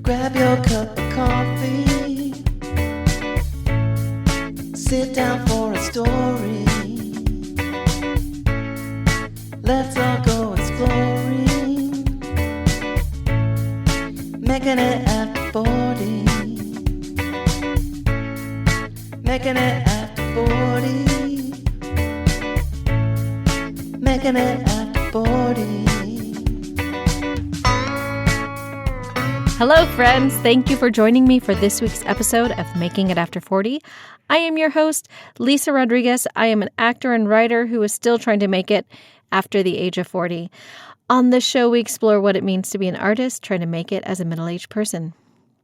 Grab your cup of coffee. Sit down for a story. Let's all go exploring. Making it after 40. Making it after 40. Making it after 40. Hello, friends. Thank you for joining me for this week's episode of Making It After 40. I am your host, Lisa Rodriguez. I am an actor and writer who is still trying to make it after the age of 40. On this show, we explore what it means to be an artist trying to make it as a middle-aged person.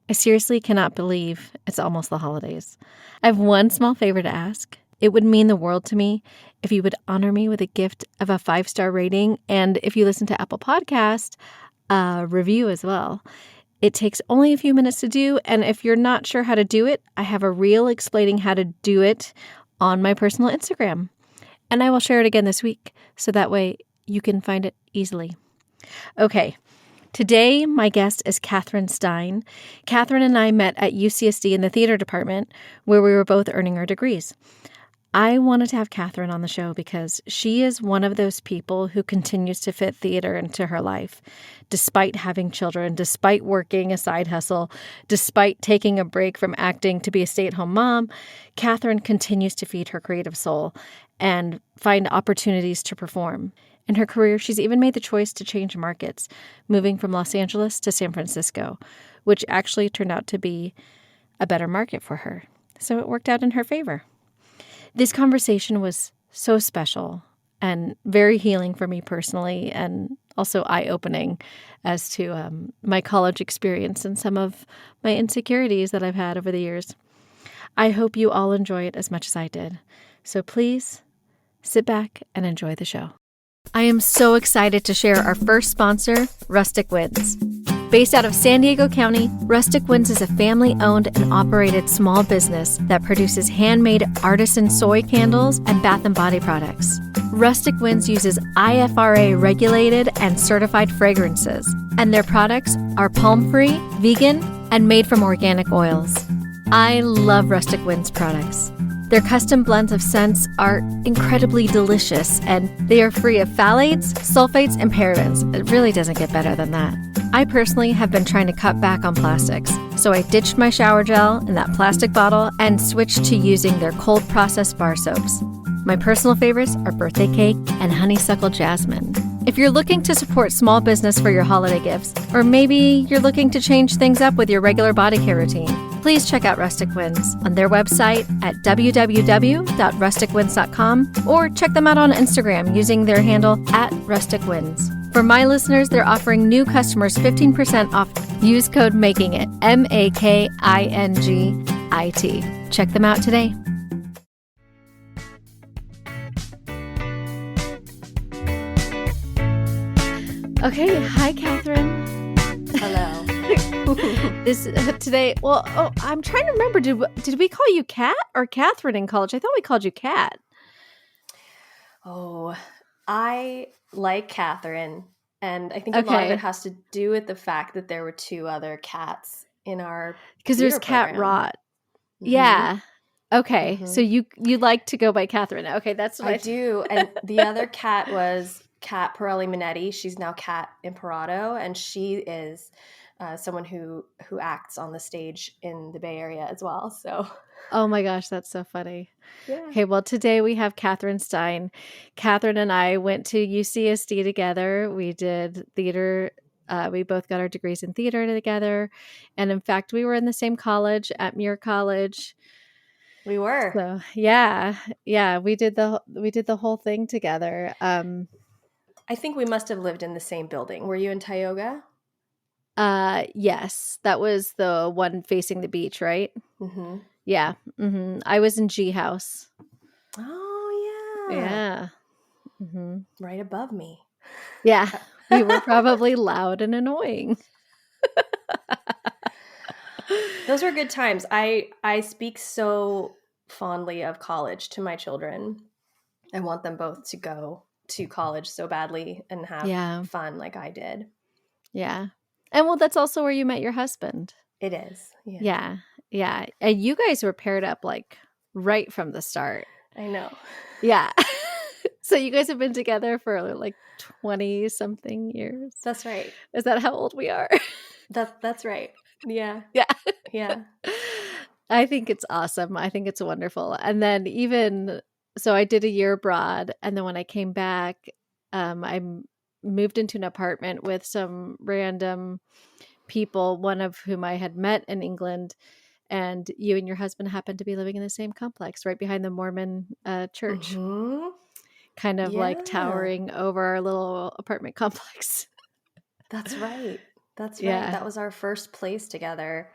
I seriously cannot believe it's almost the holidays. I have one small favor to ask. It would mean the world to me if you would honor me with a gift of a 5-star rating, and if you listen to Apple Podcast, a review as well. It takes only a few minutes to do, and if you're not sure how to do it, I have a reel explaining how to do it on my personal Instagram. And I will share it again this week, so that way you can find it easily. Okay, today my guest is Katherine Stein. Katherine and I met at UCSD in the theater department, where we were both earning our degrees. I wanted to have Katherine on the show because she is one of those people who continues to fit theater into her life, despite having children, despite working a side hustle, despite taking a break from acting to be a stay-at-home mom. Katherine continues to feed her creative soul and find opportunities to perform. In her career, she's even made the choice to change markets, moving from Los Angeles to San Francisco, which actually turned out to be a better market for her. So it worked out in her favor. This conversation was so special and very healing for me personally, and also eye-opening as to my college experience and some of my insecurities that I've had over the years. I hope you all enjoy it as much as I did. So please sit back and enjoy the show. I am so excited to share our first sponsor, Rustic Winds. Based out of San Diego County, Rustic Winds is a family-owned and operated small business that produces handmade artisan soy candles and bath and body products. Rustic Winds uses IFRA-regulated and certified fragrances, and their products are palm-free, vegan, and made from organic oils. I love Rustic Winds products. Their custom blends of scents are incredibly delicious, and they are free of phthalates, sulfates, and parabens. It really doesn't get better than that. I personally have been trying to cut back on plastics, so I ditched my shower gel in that plastic bottle and switched to using their cold-processed bar soaps. My personal favorites are birthday cake and honeysuckle jasmine. If you're looking to support small business for your holiday gifts, or maybe you're looking to change things up with your regular body care routine, please check out Rustic Winds on their website at www.rusticwinds.com, or check them out on Instagram using their handle @rusticwinds. For my listeners, they're offering new customers 15% off. Use code MAKINGIT, MAKINGIT. Check them out today. Okay, hi, Katherine. Hello. Today. Well, I'm trying to remember. Did we call you Kat or Katherine in college? I thought we called you Kat. Oh, I like Katherine, and I think a lot of it has to do with the fact that there were two other cats in our because there's Cat Rot. Mm-hmm. Yeah. Okay. Mm-hmm. So you like to go by Katherine. Okay, that's what I do. And the other cat was Kat Pirelli Minetti. She's now Kat Imperato, and she is someone who acts on the stage in the Bay Area as well. So, oh my gosh, that's so funny. Yeah. Okay, well, today we have Katherine Stein. Katherine and I went to UCSD together. We did theater. We both got our degrees in theater together, and in fact, we were in the same college at Muir College. We were. So yeah. We did the whole thing together. I think we must have lived in the same building. Were you in Tioga? Yes, that was the one facing the beach, right? Mm-hmm. Yeah. Mm-hmm. I was in G House. Oh, yeah. Yeah. Mm-hmm. Right above me. Yeah. We were probably loud and annoying. Those were good times. I speak so fondly of college to my children. I want them both to go to college so badly and have fun like I did. Yeah. And well, that's also where you met your husband. It is. Yeah. Yeah. Yeah. And you guys were paired up like right from the start. I know. Yeah. So you guys have been together for like 20 something years. That's right. Is that how old we are? That's right. Yeah. Yeah. Yeah. I think it's awesome. I think it's wonderful. And then so I did a year abroad, and then when I came back, moved into an apartment with some random people, one of whom I had met in England, and you and your husband happened to be living in the same complex right behind the Mormon church, Mm-hmm. kind of like Yeah. towering over our little apartment complex. That's right. That's right. Yeah. That was our first place together.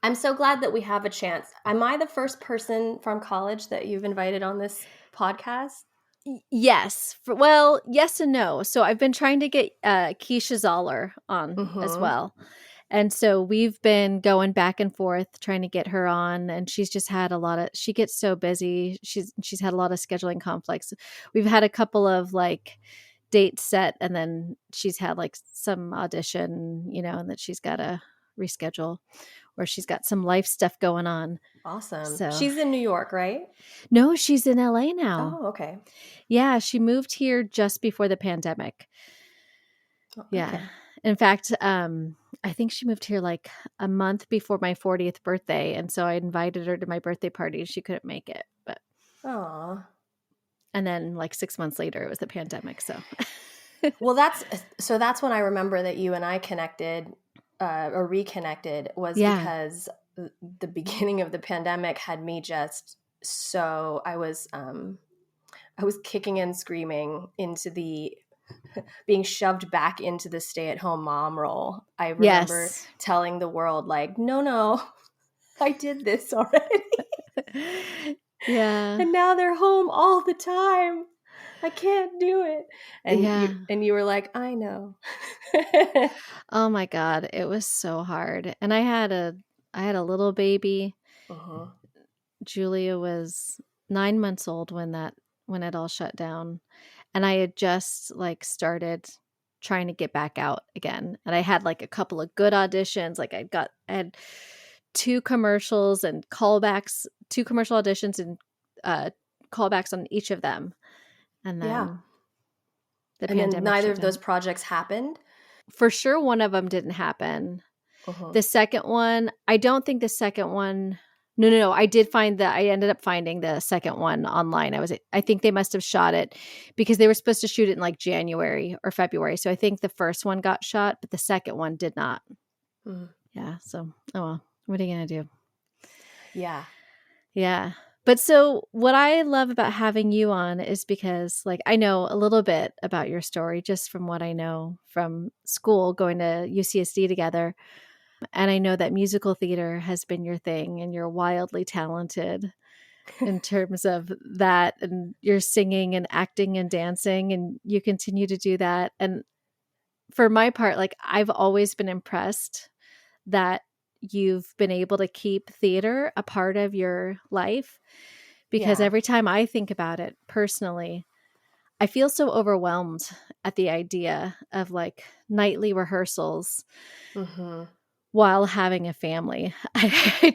I'm so glad that we have a chance. Am I the first person from college that you've invited on this podcast? Yes. Well, yes and no. So I've been trying to get Keisha Zoller on as Mm-hmm. well. And so we've been going back and forth trying to get her on, and she's just had she gets so busy. She's had a lot of scheduling conflicts. We've had a couple of like dates set, and then she's had like some audition, and that she's got to reschedule, or she's got some life stuff going on. Awesome. So She's in New York, right? no, she's in LA now. Oh, okay. Yeah, she moved here just before the pandemic. Oh, Yeah. okay. In fact, I think she moved here like a month before my 40th birthday. And so I invited her to my birthday party and she couldn't make it. Aw. And then like 6 months later, it was the pandemic. So, Well, that's when I remember that you and I connected or reconnected was yeah. because the beginning of the pandemic had me just so I was kicking and screaming into the being shoved back into the stay-at-home mom role. I remember Yes. telling the world like, no, I did this already. Yeah. And now they're home all the time. I can't do it. And Yeah. you were like, I know. Oh my God. It was so hard. And I had a little baby. Uh-huh. Julia was 9 months old when it all shut down. And I had just like started trying to get back out again. And I had like a couple of good auditions. Like I had 2 commercials and callbacks, 2 commercial auditions and callbacks on each of them. And then the pandemic then neither shut of those down. projects happened? For sure one of them didn't happen. Uh-huh. The second one, I don't think the second one. No. I ended up finding the second one online. I think they must have shot it because they were supposed to shoot it in like January or February. So I think the first one got shot, but the second one did not. Mm. Yeah. So, oh well, what are you going to do? Yeah. Yeah. But so what I love about having you on is because like I know a little bit about your story just from what I know from school, going to UCSD together. And I know that musical theater has been your thing and you're wildly talented in terms of that. And you're singing and acting and dancing and you continue to do that. And for my part, like I've always been impressed that you've been able to keep theater a part of your life because Yeah. every time I think about it personally, I feel so overwhelmed at the idea of like nightly rehearsals Mm-hmm. while having a family. I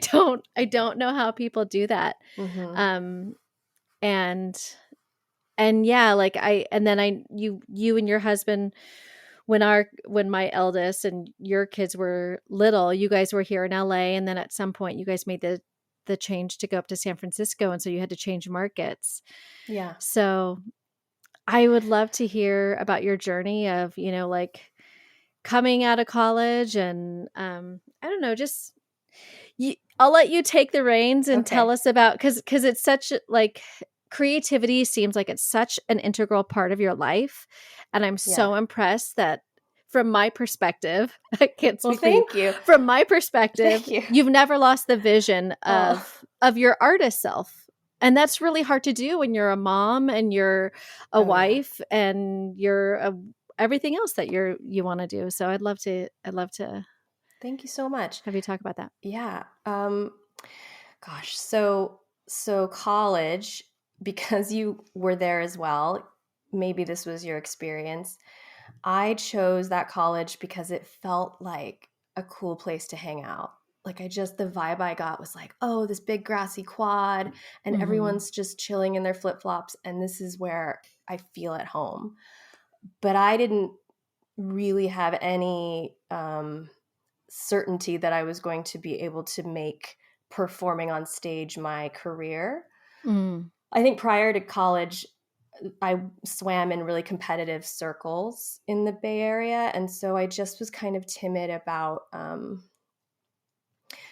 don't know how people do that. Mm-hmm. And yeah, like you and your husband when my eldest and your kids were little, you guys were here in LA, and then at some point you guys made the change to go up to San Francisco, and so you had to change markets. Yeah. So I would love to hear about your journey of, like coming out of college and I don't know, just I'll let you take the reins and Okay. tell us about because it's such like creativity seems like it's such an integral part of your life, and I'm so impressed that from my perspective, I can't speak for you. Thank you. From my perspective, Thank you. you've never lost the vision of your artist self. And that's really hard to do when you're a mom and you're a wife and you're everything else that you want to do. So I'd love to Thank you so much. have you talk about that. Yeah. Gosh. So college, because you were there as well, maybe this was your experience. I chose that college because it felt like a cool place to hang out. Like the vibe I got was like, oh, this big grassy quad and Mhm. everyone's just chilling in their flip-flops and this is where I feel at home. But I didn't really have any certainty that I was going to be able to make performing on stage my career. Mm. I think prior to college, I swam in really competitive circles in the Bay Area. And so I just was kind of timid about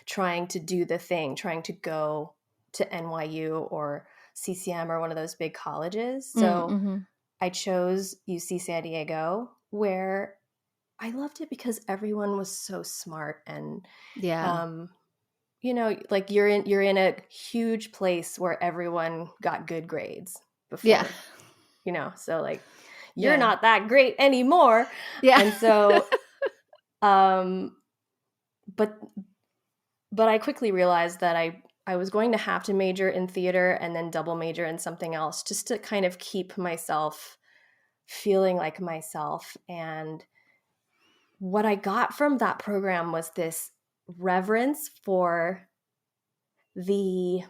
trying to do the thing, trying to go to NYU or CCM or one of those big colleges. So Mm-hmm. I chose UC San Diego, where I loved it because everyone was so smart and Yeah. you know, like you're in a huge place where everyone got good grades before, Yeah. you know, so like you're Yeah. not that great anymore. Yeah. And so but I quickly realized that I was going to have to major in theater and then double major in something else just to kind of keep myself feeling like myself. And what I got from that program was this reverence for the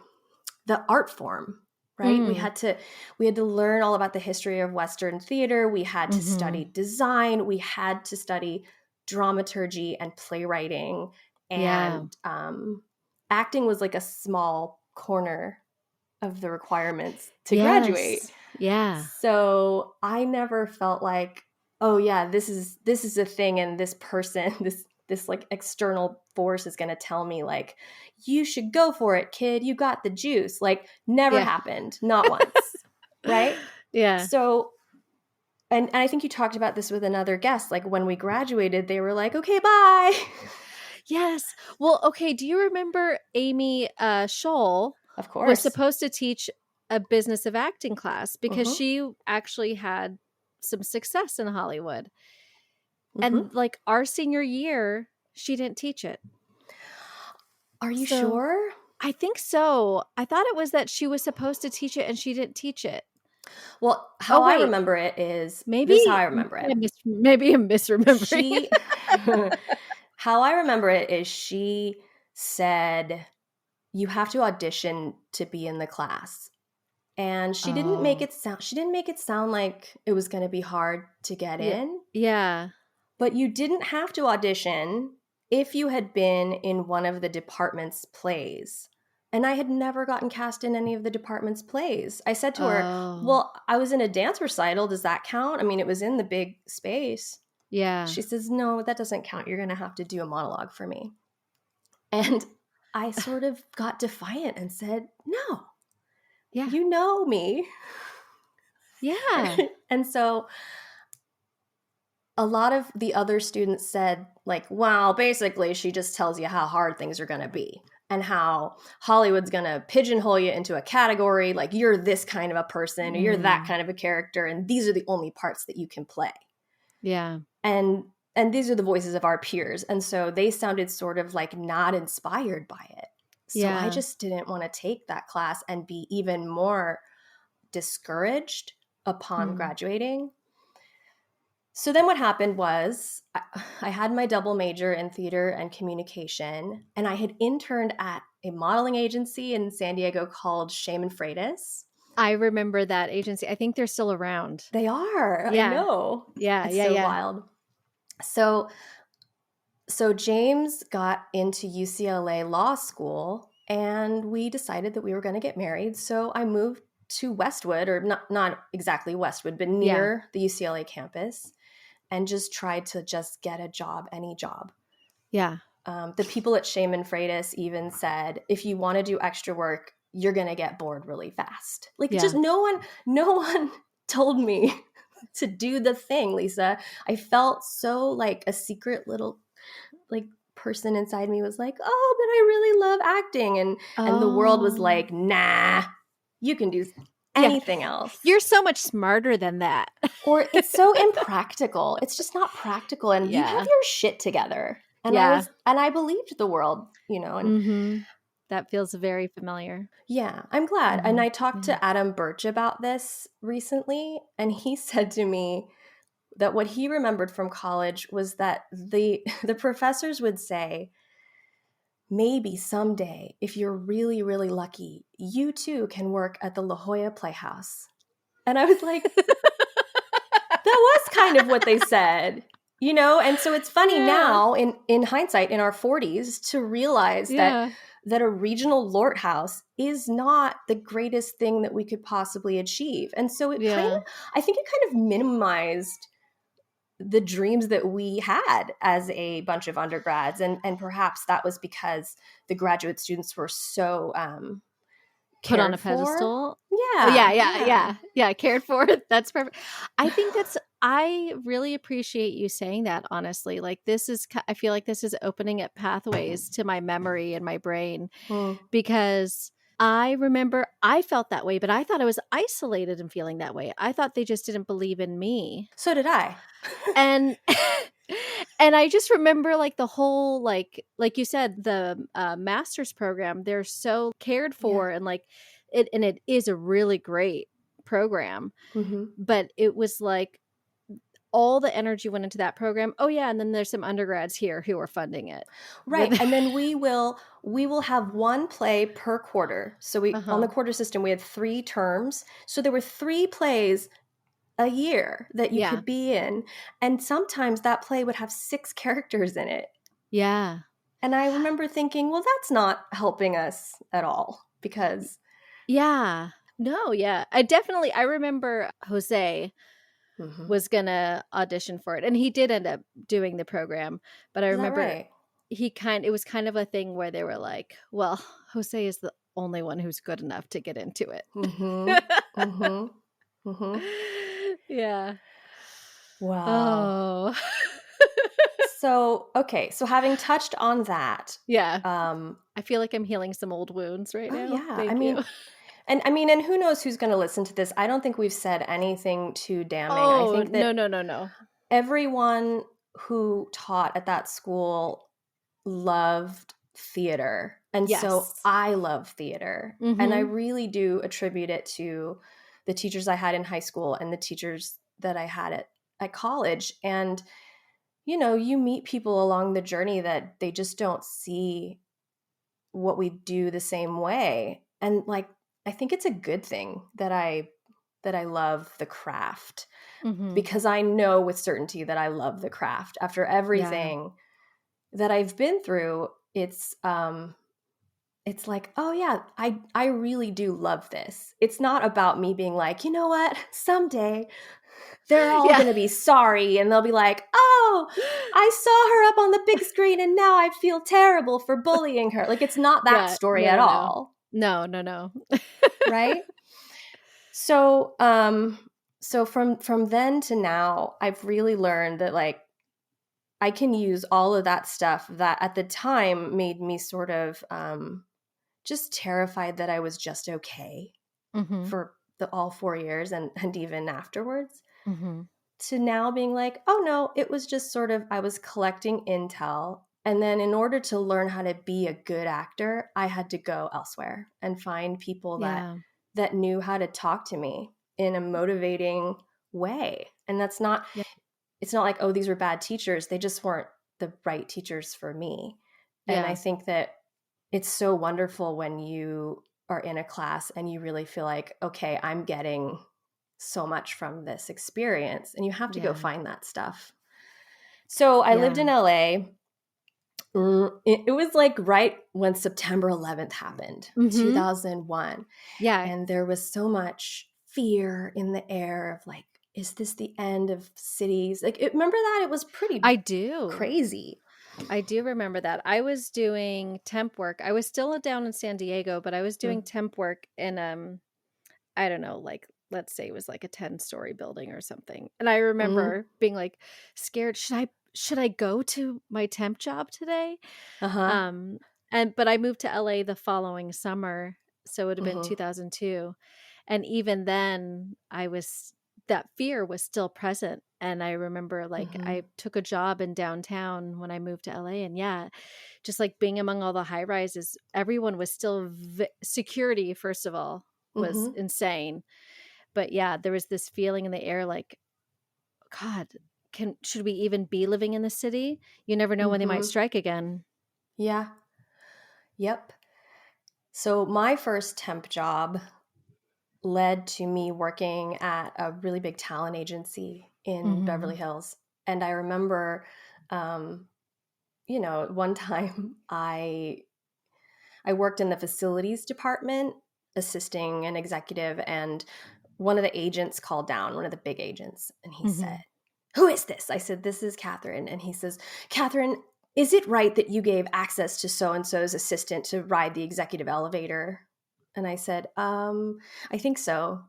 art form, right? We had to learn all about the history of Western theater. We had to study design. We had to study dramaturgy and playwriting. And acting was like a small corner of the requirements to graduate. Yeah. So I never felt like, oh yeah, this is a thing, and this person, this like external force is going to tell me like, you should go for it, kid. You got the juice. Like never happened, not once, right? Yeah. So, and I think you talked about this with another guest. Like when we graduated, they were like, okay, bye. Yes. Well, okay. Do you remember Amy Scholl Of was course. supposed to teach a business of acting class because Mhm. she actually had some success in Hollywood. Mhm. And like our senior year, she didn't teach it. Are you So, sure? I think so. I thought it was that she was supposed to teach it and she didn't teach it. Well, how I wait. remember it is Maybe this is how I remember it. Maybe I'm misremembering. How I remember it is she said, you have to audition to be in the class. And she didn't make it sound like it was going to be hard to get in. Yeah. But you didn't have to audition if you had been in one of the department's plays. And I had never gotten cast in any of the department's plays. I said to her, well, I was in a dance recital. Does that count? I mean, it was in the big space. Yeah. She says, no, that doesn't count. You're going to have to do a monologue for me. And I sort of got defiant and said, no, you know me. Yeah. And so a lot of the other students said, like, well, basically she just tells you how hard things are going to be and how Hollywood's going to pigeonhole you into a category, like you're this kind of a person or you're that kind of a character, and these are the only parts that you can play. Yeah. And these are the voices of our peers. And so they sounded sort of like not inspired by it. So I just didn't want to take that class and be even more discouraged upon graduating. So then what happened was I had my double major in theater and communication, and I had interned at a modeling agency in San Diego called Shame and Freitas. I remember that agency. I think they're still around. They are. Yeah. I know. Yeah. It's so wild. So James got into UCLA Law School, and we decided that we were going to get married. So I moved to Westwood, or not exactly Westwood, but near the UCLA campus, and just tried to just get a job, any job. Yeah. The people at Shame and Freitas even said, if you want to do extra work, you're going to get bored really fast. Like just no one told me to do the thing, Lisa. I felt so like a secret little like person inside me was like, oh, but I really love acting. And the world was like, nah, you can do anything else. You're so much smarter than that. Or it's so impractical. It's just not practical. And you have your shit together. And I believed the world, you know. And that feels very familiar. Yeah, I'm glad. And I talked to Adam Birch about this recently, and he said to me, that what he remembered from college was that the professors would say, maybe someday, if you're really, really lucky, you too can work at the La Jolla Playhouse. And I was like, that was kind of what they said, you know? And so it's funny now in hindsight, in our 40s, to realize that a regional Lort house is not the greatest thing that we could possibly achieve. And so it I think it kind of minimized the dreams that we had as a bunch of undergrads. And perhaps that was because the graduate students were so put on a pedestal. Yeah, cared for. That's perfect. I really appreciate you saying that, honestly. Like, I feel like this is opening up pathways to my memory and my brain, because I remember I felt that way, but I thought I was isolated in feeling that way. I thought they just didn't believe in me. So did I. And and I just remember, like, the whole, like you said, the master's program, they're so cared for, and like it is a really great program. But it was like all the energy went into that program. Oh yeah, and then there's some undergrads here who are funding it. Right. And then we will have one play per quarter. So we on the quarter system, we had 3 terms. So there were 3 plays a year that you could be in. And sometimes that play would have 6 characters in it. Yeah. And I remember thinking, well, that's not helping us at all, because I remember Jose was gonna audition for it, and he did end up doing the program. But I remember it was kind of a thing where they were like, well, Jose is the only one who's good enough to get into it. Yeah. Wow. Oh. So having touched on that, I feel like I'm healing some old wounds right now. Yeah, Thank you. And who knows who's going to listen to this? I don't think we've said anything too damning. Oh, I think that no. Everyone who taught at that school loved theater. And so I love theater. And I really do attribute it to the teachers I had in high school and the teachers that I had at college. And, you know, you meet people along the journey that they just don't see what we do the same way. And like, I think it's a good thing that I love the craft, because I know with certainty that I love the craft. After everything that I've been through, it's like, oh yeah, I really do love this. It's not about me being like, you know what, someday they're all going to be sorry and they'll be like, oh, I saw her up on the big screen and now I feel terrible for bullying her. Like, it's not that story at all. No. Right? So from then to now, I've really learned that, like, I can use all of that stuff that at the time made me sort of just terrified that I was just okay for all 4 years and even afterwards, to now being like, oh no, it was just sort of, I was collecting intel. And then in order to learn how to be a good actor, I had to go elsewhere and find people that knew how to talk to me in a motivating way. And that's not, it's not like, oh, these were bad teachers. They just weren't the right teachers for me. And I think that it's so wonderful when you are in a class and you really feel like, okay, I'm getting so much from this experience, and you have to go find that stuff. So I lived in LA. It was like right when September 11th happened, 2001. Yeah. And there was so much fear in the air of like, is this the end of cities? Like, remember that? It was pretty crazy. I do remember that. I was doing temp work. I was still down in San Diego, but I was doing temp work in, I don't know, like, let's say it was like a 10-story building or something. And I remember being like scared. Should I go to my temp job today? But I moved to LA the following summer. So it would have been 2002. And even then that fear was still present. And I remember, like, I took a job in downtown when I moved to LA, and just like being among all the high rises, everyone was still security, first of all, was insane. But there was this feeling in the air, like, God, should we even be living in the city? You never know when they might strike again. Yeah. Yep. So my first temp job led to me working at a really big talent agency in Beverly Hills. And I remember, one time I worked in the facilities department assisting an executive, and one of the agents called down, one of the big agents, and he said, "Who is this?" I said, "This is Katherine." And he says, "Katherine, is it right that you gave access to so-and-so's assistant to ride the executive elevator?" And I said, I think so.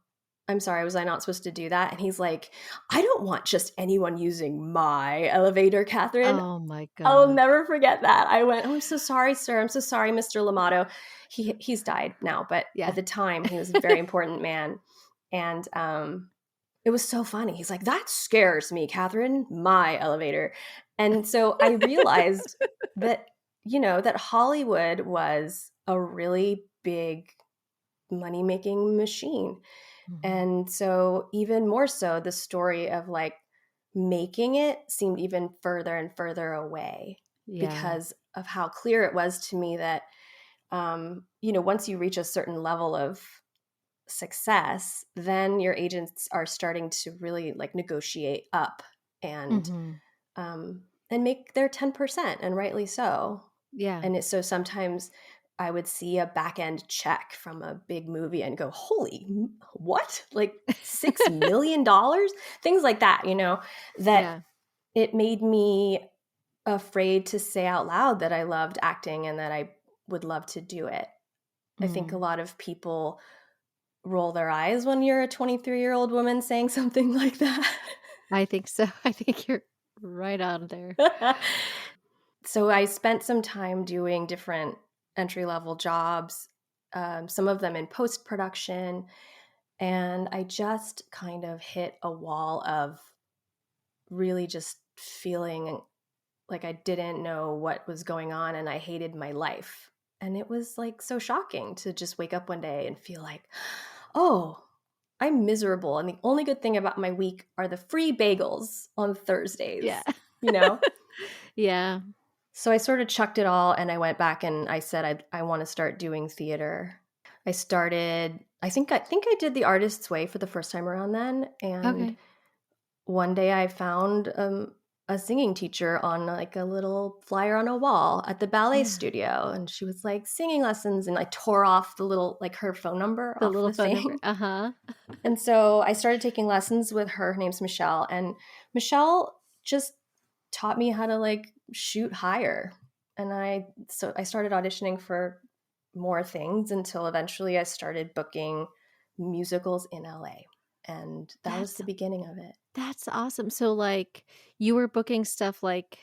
I'm sorry, was I not supposed to do that? And he's like, "I don't want just anyone using my elevator, Katherine." Oh my I'll God. never forget that. I went, "Oh, I'm so sorry, sir. I'm so sorry, Mr. Lamato." He's died now, but Yeah. at the time he was a very important man. And it was so funny. He's like, "That scares me, Katherine, my elevator." And so I realized that, that Hollywood was a really big money-making machine. And so even more so, the story of like making it seemed even further and further away because of how clear it was to me that, once you reach a certain level of success, then your agents are starting to really like negotiate up and make their 10%, and rightly so. Yeah. And so sometimes I would see a back end check from a big movie and go, "Holy, what? Like $6 million?" Things like that, that it made me afraid to say out loud that I loved acting and that I would love to do it. I think a lot of people roll their eyes when you're a 23-year-old woman saying something like that. I think so. I think you're right on there. So I spent some time doing different entry-level jobs, some of them in post-production, and I just kind of hit a wall of really just feeling like I didn't know what was going on and I hated my life. And it was like so shocking to just wake up one day and feel like, oh, I'm miserable. And the only good thing about my week are the free bagels on Thursdays. Yeah. Yeah. So I sort of chucked it all and I went back and I said, I want to start doing theater. I think I did The Artist's Way for the first time around then. And one day I found a singing teacher on like a little flyer on a wall at the ballet studio. And she was like, "Singing lessons," and I tore off the little, like her phone number off the thing. And so I started taking lessons with her. Her name's Michelle. And Michelle just taught me how to like shoot higher. And I started auditioning for more things until eventually I started booking musicals in LA. And that was the beginning of it. That's awesome. So like you were booking stuff like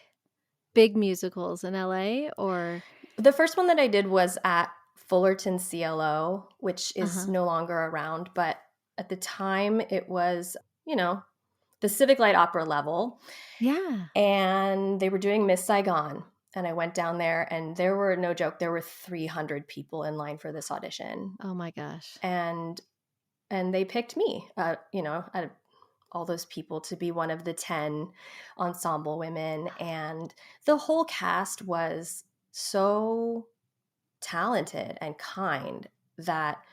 big musicals in LA, or? The first one that I did was at Fullerton CLO, which is no longer around. But at the time it was, the Civic Light Opera level. Yeah. And they were doing Miss Saigon. And I went down there and there were, no joke, there were 300 people in line for this audition. Oh my gosh. And they picked me, out of all those people, to be one of the 10 ensemble women. And the whole cast was so talented and kind that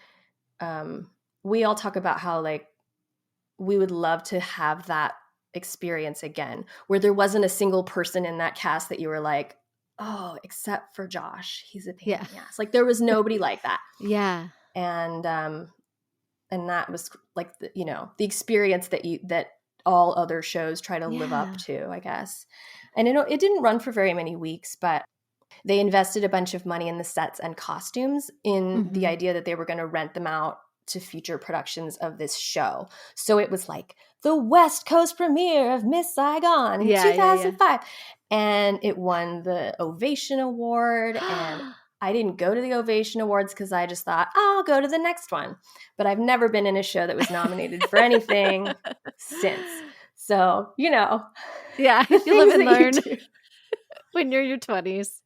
we all talk about how like we would love to have that experience again, where there wasn't a single person in that cast that you were like, "Oh, except for Josh, he's a pain in the ass." Like there was nobody like that. Yeah. And that was like the experience that all other shows try to live up to, I guess. And it didn't run for very many weeks, but they invested a bunch of money in the sets and costumes in the idea that they were going to rent them out to future productions of this show. So it was like the West Coast premiere of Miss Saigon in 2005. And it won the Ovation Award. And I didn't go to the Ovation Awards because I just thought, I'll go to the next one. But I've never been in a show that was nominated for anything since. So, Yeah, you live and learn when you're in your 20s.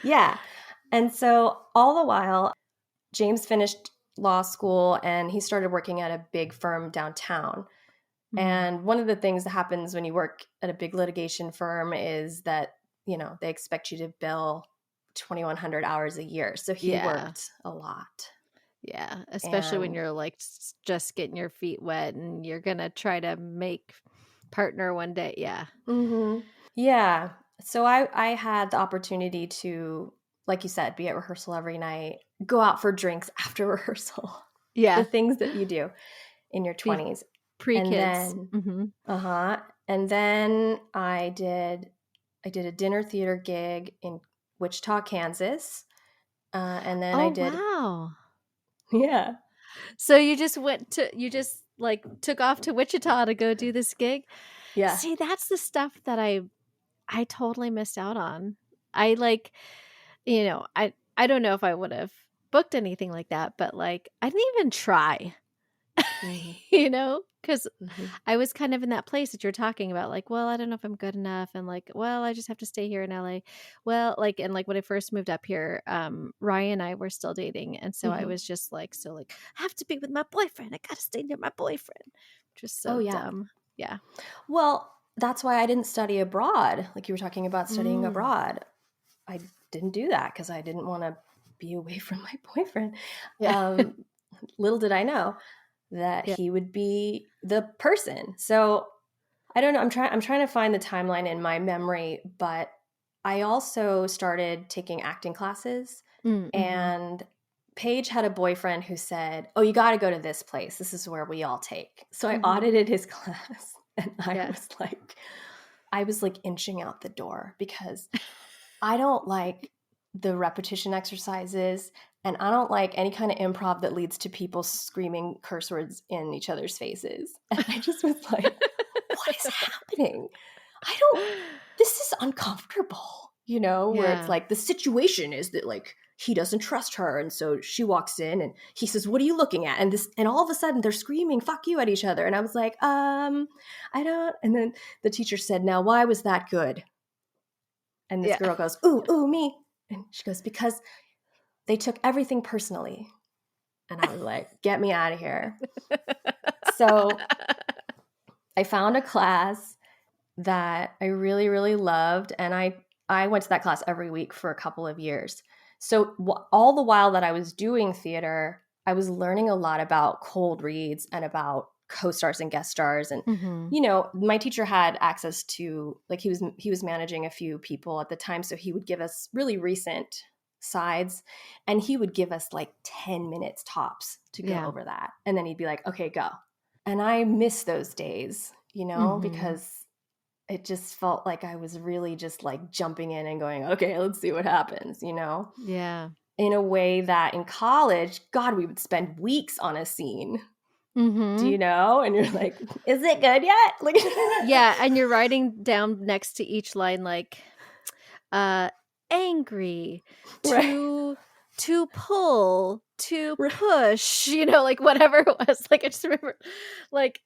Yeah. And so all the while, James finished law school and he started working at a big firm downtown. And one of the things that happens when you work at a big litigation firm is that, they expect you to bill 2,100 hours a year. So he worked a lot. Yeah, especially when you're like just getting your feet wet and you're going to try to make partner one day. Yeah. Mm-hmm. Yeah. So I had the opportunity to, like you said, be at rehearsal every night, go out for drinks after rehearsal. Yeah. The things that you do in your 20s. Pre-kids. And then I did a dinner theater gig in Wichita, Kansas. And then I did. Wow. Yeah. So you just took off to Wichita to go do this gig? Yeah. See, that's the stuff that I totally missed out on. I I don't know if I would have booked anything like that, but I didn't even try, because I was kind of in that place that you're talking about, well, I don't know if I'm good enough. And well, I just have to stay here in LA. Well, and when I first moved up here, Ryan and I were still dating. And so I was just I have to be with my boyfriend. I got to stay near my boyfriend. Just so dumb. Yeah. Well, that's why I didn't study abroad. Like you were talking about studying abroad. I didn't do that because I didn't want to be away from my boyfriend. Yeah. Little did I know that he would be the person. So I don't know. I'm trying to find the timeline in my memory, but I also started taking acting classes, and Paige had a boyfriend who said, "Oh, you got to go to this place. This is where we all take." So I audited his class, and I was inching out the door because I don't like the repetition exercises, and I don't like any kind of improv that leads to people screaming curse words in each other's faces. And I just was like, what is happening? This is uncomfortable, where it's the situation is that he doesn't trust her. And so she walks in and he says, "What are you looking at?" And all of a sudden they're screaming "fuck you" at each other. And I was like, I don't. And then the teacher said, "Now, why was that good?" And this girl goes, ooh, me. And she goes, "Because they took everything personally." And I was like, get me out of here. So I found a class that I really, really loved. And I went to that class every week for a couple of years. So all the while that I was doing theater, I was learning a lot about cold reads and about co-stars and guest stars. And, my teacher had access to, he was managing a few people at the time. So he would give us really recent sides, and he would give us 10 minutes tops to go over that. And then he'd be like, "Okay, go." And I miss those days, because it just felt like I was really just jumping in and going, "Okay, let's see what happens," Yeah. In a way that in college, God, we would spend weeks on a scene. Do you know? And you're like, "Is it good yet?" Yeah, and you're writing down next to each line angry, to pull, to push, whatever it was. I just remember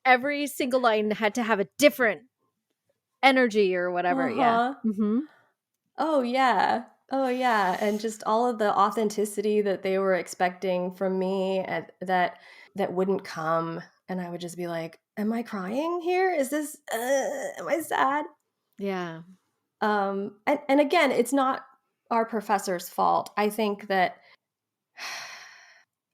every single line had to have a different energy or whatever. Yeah. Oh yeah. And just all of the authenticity that they were expecting from me that wouldn't come. And I would just be like, "Am I crying here? Is this, am I sad?" Yeah. And again, it's not our professor's fault. I think that,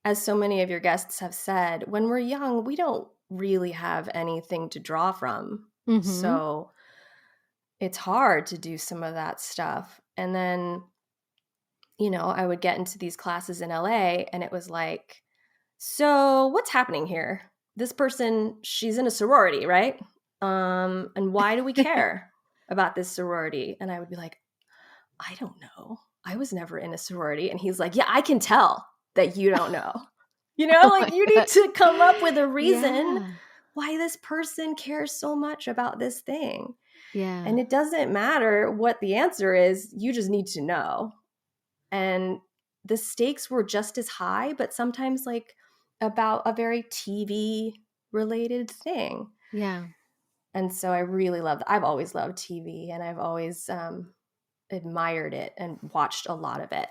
as so many of your guests have said, when we're young, we don't really have anything to draw from. So it's hard to do some of that stuff. And then, I would get into these classes in LA, and it was like, "So what's happening here? This person, she's in a sorority, right? And why do we care about this sorority?" And I would be like, "I don't know. I was never in a sorority." And he's like, "Yeah, I can tell that you don't know." You need to come up with a reason why this person cares so much about this thing. Yeah. And it doesn't matter what the answer is. You just need to know. And the stakes were just as high, but sometimes about a very TV related thing. Yeah. And so I've always loved TV, and I've always admired it and watched a lot of it.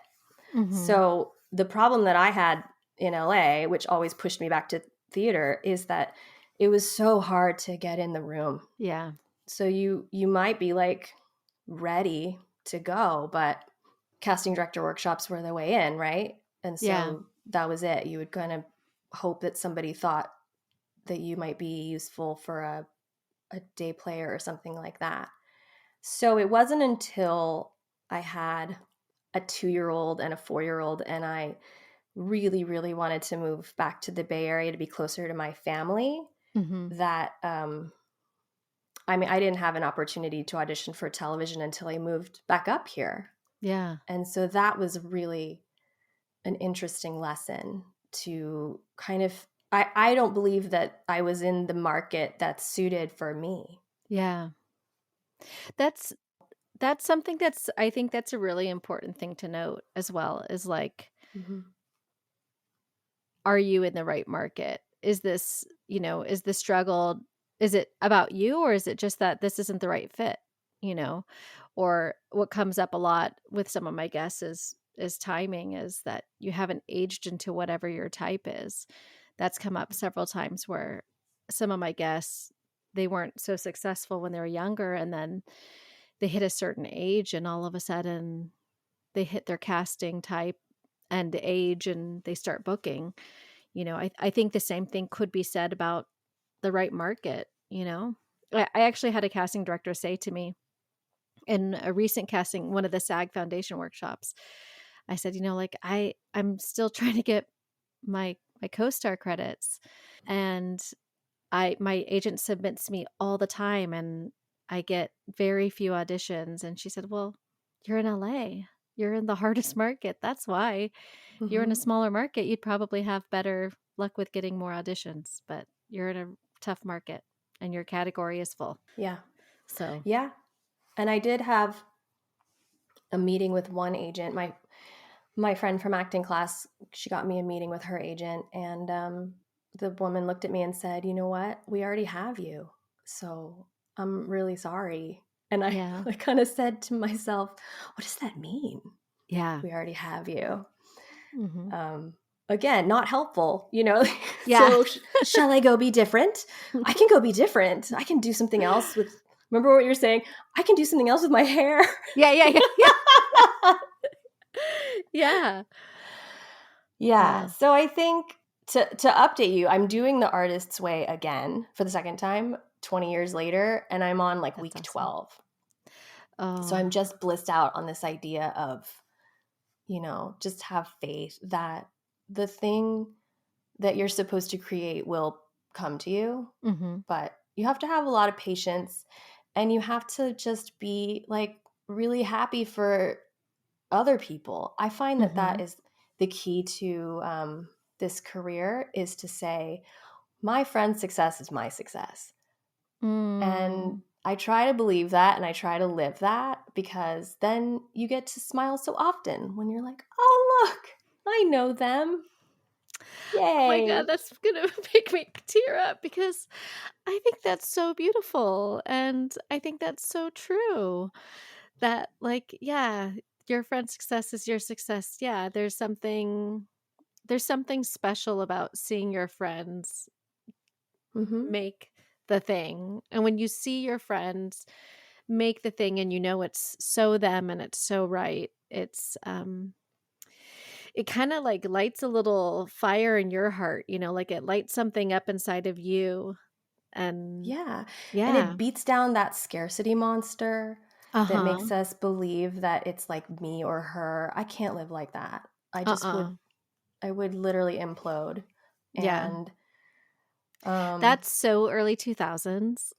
So the problem that I had in LA, which always pushed me back to theater, is that it was so hard to get in the room. Yeah. So you might be like ready to go, but casting director workshops were the way in, right? And Yeah. so that was it. You would kind of hope that somebody thought that you might be useful for a day player or something like that. So it wasn't until I had a 2-year-old and a 4-year-old, and I really, really wanted to move back to the Bay Area to be closer to my family, Mm-hmm. that I mean, I didn't have an opportunity to audition for television until I moved back up here. Yeah. And so that was really an interesting lesson to kind of, I don't believe that I was in the market that's suited for me. Yeah. That's something that's, I think that's a really important thing to note as well, is like, Mm-hmm. are you in the right market? Is this, is the struggle, is it about you, or is it just that this isn't the right fit, Or what comes up a lot with some of my guests is timing, is that you haven't aged into whatever your type is. That's come up several times where some of my guests, they weren't so successful when they were younger, and then they hit a certain age and all of a sudden they hit their casting type and age and they start booking. I think the same thing could be said about the right market. I actually had a casting director say to me in a recent casting, one of the SAG Foundation workshops, I said, like, I'm still trying to get my co-star credits, and my agent submits me all the time and I get very few auditions. And she said, well, you're in LA. You're in the hardest market. That's why. If you're in a Mm-hmm. smaller market, you'd probably have better luck with getting more auditions, but you're in a tough market and your category is full. Yeah. So, Yeah. And I did have a meeting with one agent. My friend from acting class, she got me a meeting with her agent, and the woman looked at me and said, "You know what? We already have you. So I'm really sorry." And I, yeah. I kind of said to myself, "What does that mean? Yeah. We already have you." Hmm. Again, not helpful, you know? Yeah. So shall I go be different? I can go be different. I can do something else with, remember what you're saying? I can do something else with my hair. Yeah. Yeah. Yeah. Yeah. Yeah. Yeah. So I think to update you, I'm doing the artist's way again for the second time 20 years later, and I'm on like That's week awesome. 12. So Oh. I'm just blissed out on this idea of, just have faith that the thing that you're supposed to create will come to you, Mm-hmm. but you have to have a lot of patience, and you have to just be like really happy for other people. I find that Mm-hmm. that is the key to this career, is to say, my friend's success is my success. And Mm. I try to believe that, and I try to live that, because then you get to smile so often when you're like, oh, look, I know them. Oh my God, Yay. that's gonna make me tear up because I think that's so beautiful. And I think that's so true. That, like, yeah, your friend's success is your success. Yeah, there's something special about seeing your friends Mm-hmm. make the thing. And when you see your friends make the thing and it's so them and it's so right, it kind of like lights a little fire in your heart, like it lights something up inside of you. And Yeah. And yeah. it beats down that scarcity monster that Uh-huh. makes us believe that it's like me or her. I can't live like that. Uh-uh. I would literally implode. Yeah. And um That's so early 2000s.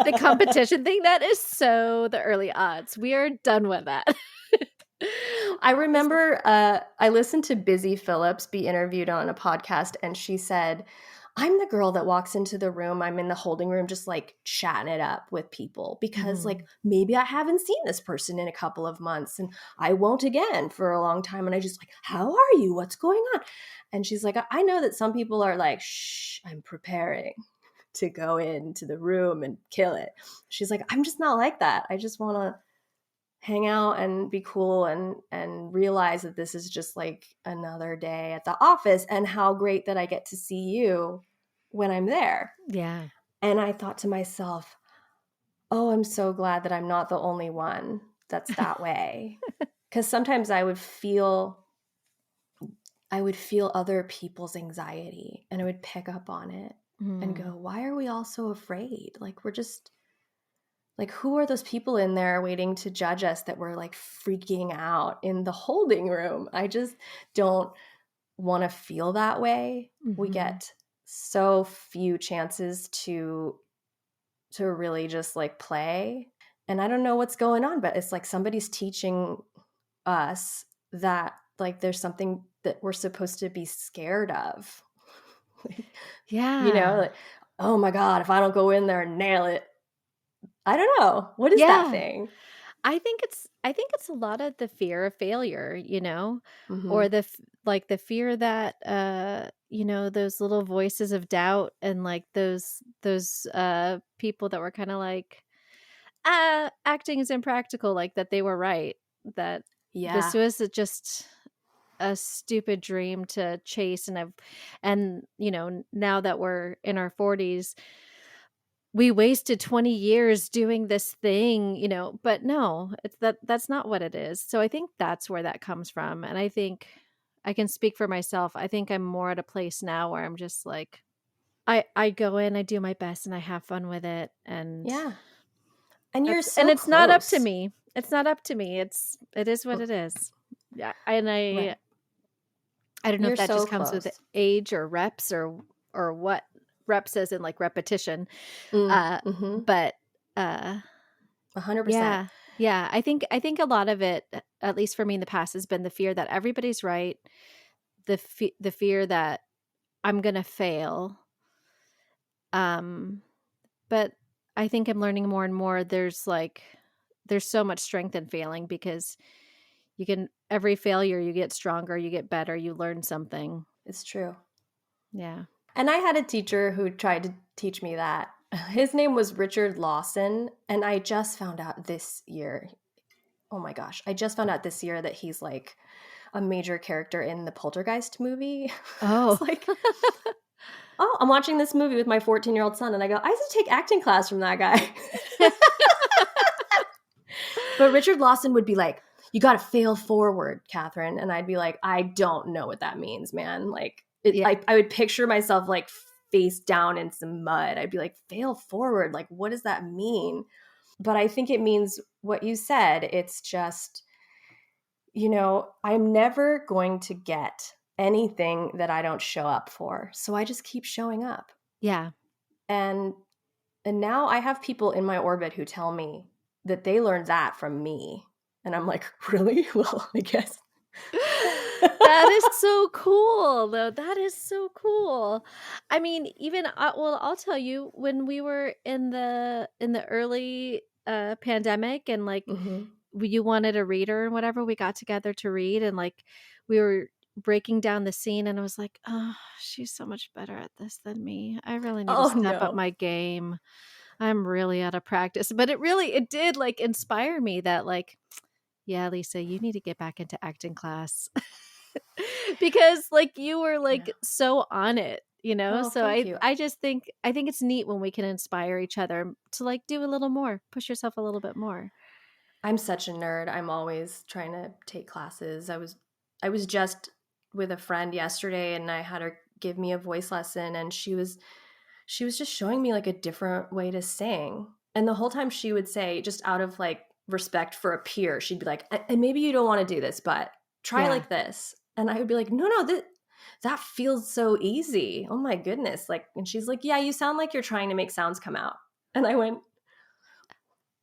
The competition thing, that is so the early odds. We are done with that. I This is- remember I listened to Busy Phillips be interviewed on a podcast, and she said, I'm the girl that walks into the room, I'm in the holding room just like chatting it up with people, because like Mhm. maybe I haven't seen this person in a couple of months, and I won't again for a long time, and I just like, how are you? What's going on? And she's like, I know that some people are like, shh, I'm preparing to go into the room and kill it. She's like, I'm just not like that. I just want to hang out and be cool and realize that this is just like another day at the office, and how great that I get to see you when I'm there. Yeah. And I thought to myself, oh, I'm so glad that I'm not the only one that's that way. Because sometimes I would feel other people's anxiety, and I would pick up on it and go, why are we all so afraid? Like, we're just like, who are those people in there waiting to judge us that we're like freaking out in the holding room? I just don't want to feel that way. We get so few chances to really just like play. And I don't know what's going on, but it's like somebody's teaching us that like there's something that we're supposed to be scared of. Yeah. You know, like, oh my God, if I don't go in there and nail it. I don't know. What is that thing? I think it's a lot of the fear of failure, you know, or Mm-hmm. the fear that you know, those little voices of doubt, and like those people that were kind of like acting is impractical, like that they were right, that this Yeah. was just a stupid dream to chase. And you know, now that we're in our 40s, we wasted 20 years doing this thing, you know, but no, that's not what it is. So I think that's where that comes from. And I think I can speak for myself. I think I'm more at a place now where I'm just like, I go in, I do my best, and I have fun with it. And Yeah. And you're and so it's not up to close. me. It's not up to me. It is what it is. Yeah. And Right. I don't know You're if that so just comes with close. age or reps, or what. Reps as in like repetition. Mm-hmm. But 100%. yeah. Yeah. I think a lot of it, at least for me in the past, has been the fear that everybody's right, the fear that I'm going to fail. But I think I'm learning more and more there's so much strength in failing, because every failure you get stronger, you get better, you learn something. It's true. Yeah. And I had a teacher who tried to teach me that. His name was Richard Lawson. And I just found out this year. Oh my gosh. I just found out this year that he's like a major character in the Poltergeist movie. Oh. It's like, oh, I'm watching this movie with my 14-year-old son, and I go, I used to take acting class from that guy. But Richard Lawson would be like, you got to fail forward, Katherine. And I'd be like, I don't know what that means, man. Like, Yeah. I would picture myself like face down in some mud. I'd be like, fail forward. Like, what does that mean? But I think it means what you said. It's just, you know, I'm never going to get anything that I don't show up for. So I just keep showing up. Yeah. And now I have people in my orbit who tell me that they learned that from me. And I'm like, really? Well, I guess. That is so cool, though. That is so cool. I mean, even well, I'll tell you, when we were in the early pandemic, and like Mm-hmm. you wanted a reader and whatever, we got together to read, and like we were breaking down the scene, and I was like, oh, she's so much better at this than me. I really need to Oh, step up no. my game. I'm really out of practice. But it did like inspire me that like, yeah, Lisa, you need to get back into acting class. Because like you were like so on it, you know? Oh, So thank you. I just think it's neat when we can inspire each other to like do a little more, push yourself a little bit more. I'm such a nerd. I'm always trying to take classes. I was just with a friend yesterday, and I had her give me a voice lesson, and she was just showing me like a different way to sing. And the whole time she would say, just out of like respect for a peer, she'd be like, and maybe you don't want to do this, but try Yeah. like this. And I would be like, no, that feels so easy. Oh my goodness. Like, and she's like, yeah, you sound like you're trying to make sounds come out. And I went,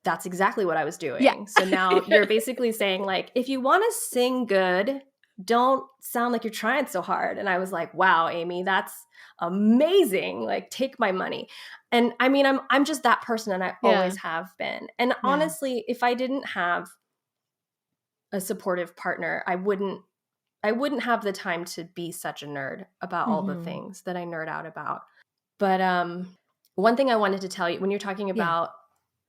that's exactly what I was doing. Yeah. So now you're basically saying like, if you want to sing good, don't sound like you're trying so hard. And I was like, wow, Amy, that's amazing. Like, take my money. And I mean, I'm just that person, and I always have been. And honestly, if I didn't have a supportive partner, I wouldn't have the time to be such a nerd about all the things that I nerd out about. But one thing I wanted to tell you, when you're talking about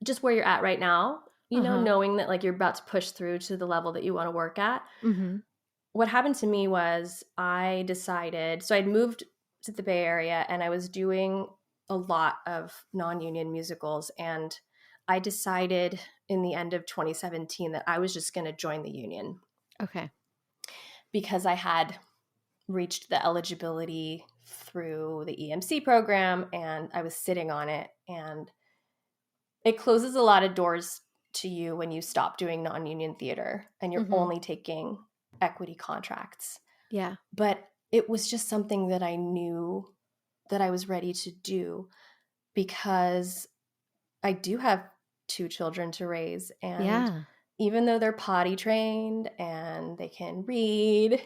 just where you're at right now, knowing that like you're about to push through to the level that you want to work at. Mm-hmm. What happened to me was I decided, so I'd moved to the Bay Area and I was doing a lot of non-union musicals, and I decided in the end of 2017 that I was just going to join the union. Okay. Because I had reached the eligibility through the EMC program and I was sitting on it, and it closes a lot of doors to you when you stop doing non-union theater and you're only taking equity contracts. Yeah. But it was just something that I knew that I was ready to do because I do have 2 children to raise, and even though they're potty trained and they can read,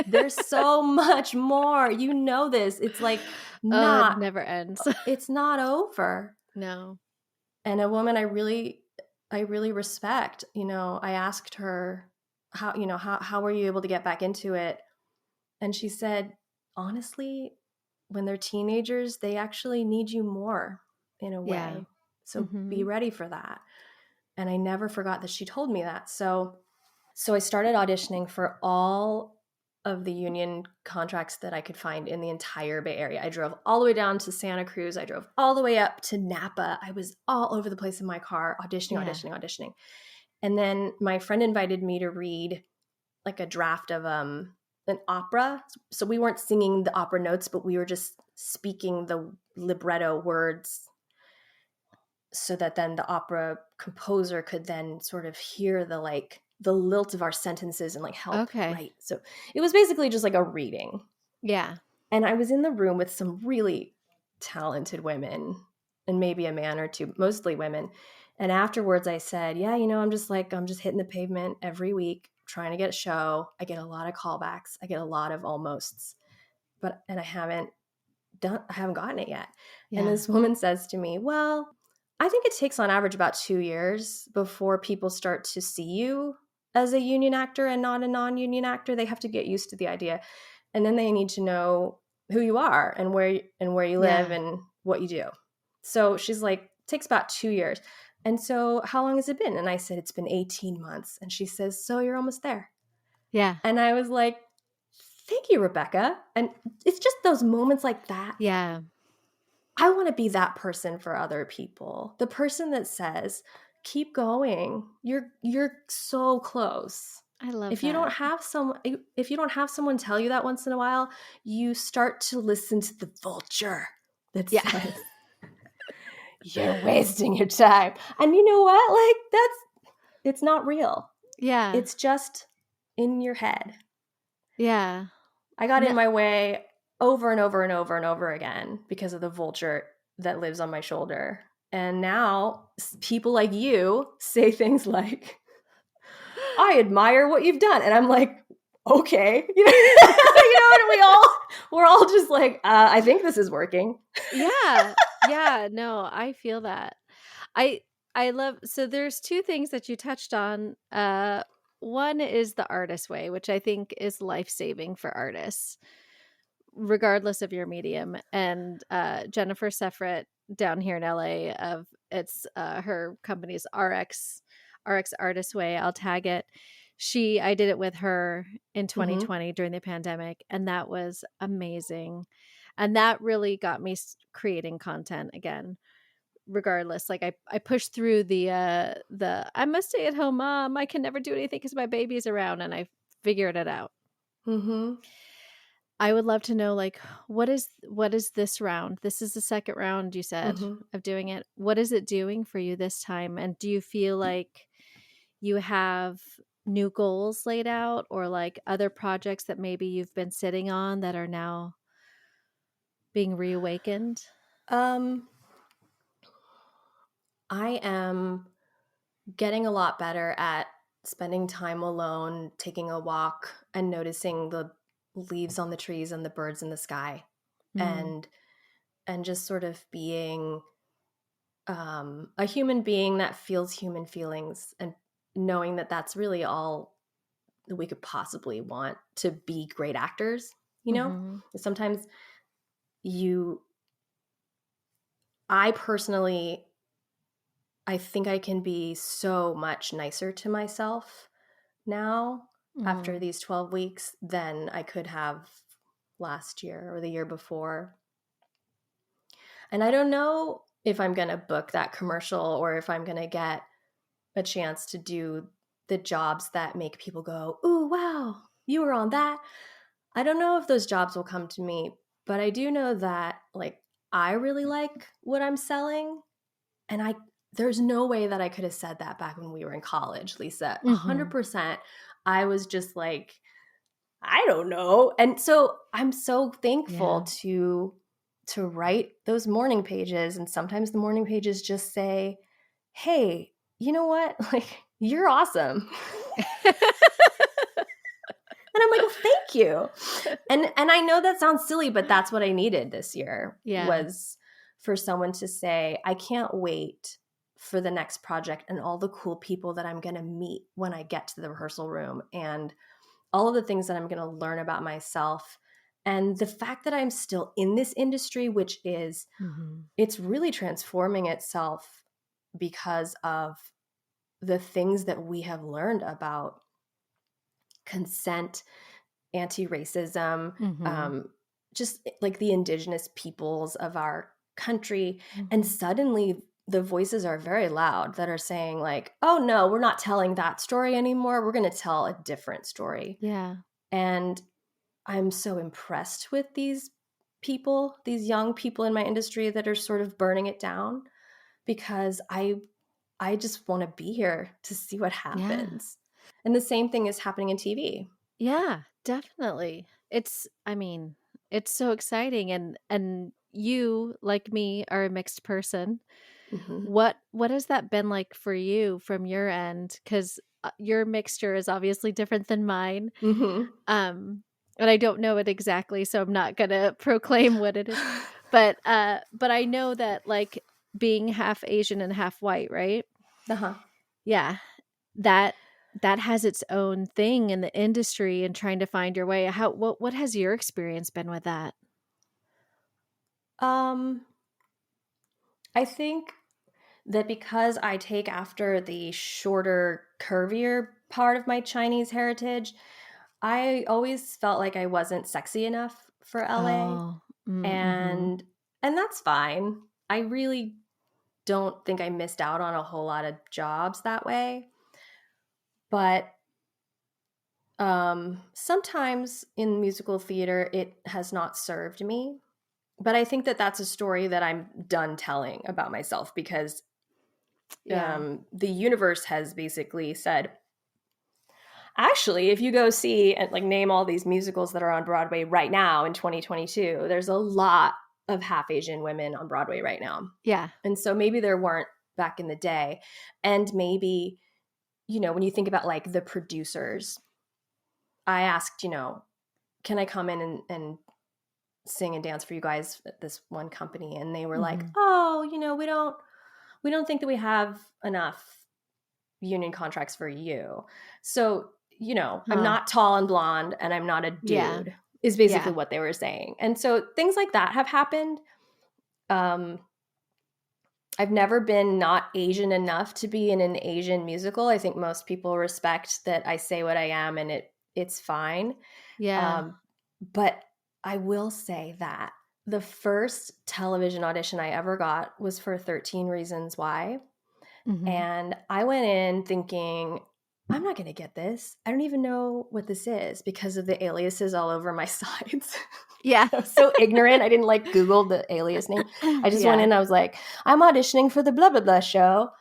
there's so much more. You know this. It's like it never ends. It's not over. No. And a woman I really respect, I asked her how were you able to get back into it? And she said, honestly, when they're teenagers, they actually need you more in a way. Yeah. So be ready for that. And I never forgot that she told me that. So I started auditioning for all of the union contracts that I could find in the entire Bay Area. I drove all the way down to Santa Cruz. I drove all the way up to Napa. I was all over the place in my car, auditioning. And then my friend invited me to read like a draft of an opera. So we weren't singing the opera notes, but we were just speaking the libretto words so that then the opera composer could then sort of hear the lilt of our sentences and like help write. So it was basically just like a reading. Yeah. And I was in the room with some really talented women and maybe a man or two, mostly women. And afterwards I said, yeah, I'm just hitting the pavement every week, trying to get a show. I get a lot of callbacks. I get a lot of almosts, and I haven't gotten it yet. Yeah. And this woman says to me, well, I think it takes on average about 2 years before people start to see you as a union actor and not a non-union actor. They have to get used to the idea. And then they need to know who you are and where you live and what you do. So she's like, it takes about 2 years. And so how long has it been? And I said, it's been 18 months. And she says, so you're almost there. Yeah. And I was like, thank you, Rebecca. And it's just those moments like that. Yeah. I want to be that person for other people. The person that says, keep going. You're so close. I love that. If you don't have someone tell you that once in a while, you start to listen to the vulture that says, you're wasting your time. And you know what? Like it's not real. Yeah. It's just in your head. Yeah. I got in my way over and over and over and over again because of the vulture that lives on my shoulder. And now people like you say things like, I admire what you've done. And I'm like, okay. We're all just like, I think this is working. Yeah. Yeah. No, I feel that. I love, so there's 2 things that you touched on. One is the artist way, which I think is life-saving for artists, regardless of your medium. And Jennifer Seffret down here in LA, her company's RX Artist Way. I'll tag it. I did it with her in 2020 during the pandemic, and that was amazing. And that really got me creating content again. Regardless, like I pushed through the I'm a stay-at-home mom, I can never do anything because my baby's around, and I figured it out. I would love to know, like, what is this round? This is the second round, you said, of doing it. What is it doing for you this time? And do you feel like you have new goals laid out, or like other projects that maybe you've been sitting on that are now being reawakened? I am getting a lot better at spending time alone, taking a walk, and noticing the leaves on the trees and the birds in the sky, and just sort of being a human being that feels human feelings, and knowing that that's really all that we could possibly want to be great actors. Sometimes I personally I think I can be so much nicer to myself now after these 12 weeks than I could have last year or the year before. And I don't know if I'm going to book that commercial or if I'm going to get a chance to do the jobs that make people go, "Ooh, wow, you were on that." I don't know if those jobs will come to me, but I do know that like I really like what I'm selling, and there's no way that I could have said that back when we were in college, Lisa. 100%. I was just like, I don't know. And so I'm so thankful to write those morning pages, and sometimes the morning pages just say, "Hey, you know what? Like, you're awesome." And I'm like, "Well, thank you." And I know that sounds silly, but that's what I needed this year was for someone to say, "I can't wait for the next project and all the cool people that I'm going to meet when I get to the rehearsal room, and all of the things that I'm going to learn about myself." And the fact that I'm still in this industry, which is, it's really transforming itself because of the things that we have learned about consent, anti-racism, just like the indigenous peoples of our country. And suddenly the voices are very loud that are saying like, "Oh no, we're not telling that story anymore. We're going to tell a different story." Yeah. And I'm so impressed with these people, these young people in my industry that are sort of burning it down, because I just want to be here to see what happens. And the same thing is happening in TV. Yeah, definitely. I mean, it's so exciting, and you, like me, are a mixed person. Mm-hmm. What has that been like for you from your end? Because your mixture is obviously different than mine. Mm-hmm. And I don't know it exactly, so I'm not gonna proclaim what it is. But I know that like being half Asian and half white, right? Uh-huh. Yeah, that that has its own thing in the industry and trying to find your way. What has your experience been with that? I think that because I take after the shorter, curvier part of my Chinese heritage, I always felt like I wasn't sexy enough for LA. Oh, And that's fine. I really don't think I missed out on a whole lot of jobs that way. But sometimes in musical theater, it has not served me. But I think that that's a story that I'm done telling about myself, because the universe has basically said, actually, if you go see and like name all these musicals that are on Broadway right now in 2022, there's a lot of half Asian women on Broadway right now. Yeah. And so maybe there weren't back in the day. And maybe, when you think about like the producers, I asked, can I come in and sing and dance for you guys at this one company? And they were like, "Oh, we don't think that we have enough union contracts for you." So, I'm not tall and blonde and I'm not a dude, is basically what they were saying. And so things like that have happened. I've never been not Asian enough to be in an Asian musical. I think most people respect that I say what I am, and it's fine. Yeah. But I will say that the first television audition I ever got was for 13 Reasons Why. And I went in thinking, I'm not going to get this. I don't even know what this is because of the aliases all over my slides. Yeah. I was so ignorant. I didn't like Google the alias name. I just went in. I was like, "I'm auditioning for the blah, blah, blah show."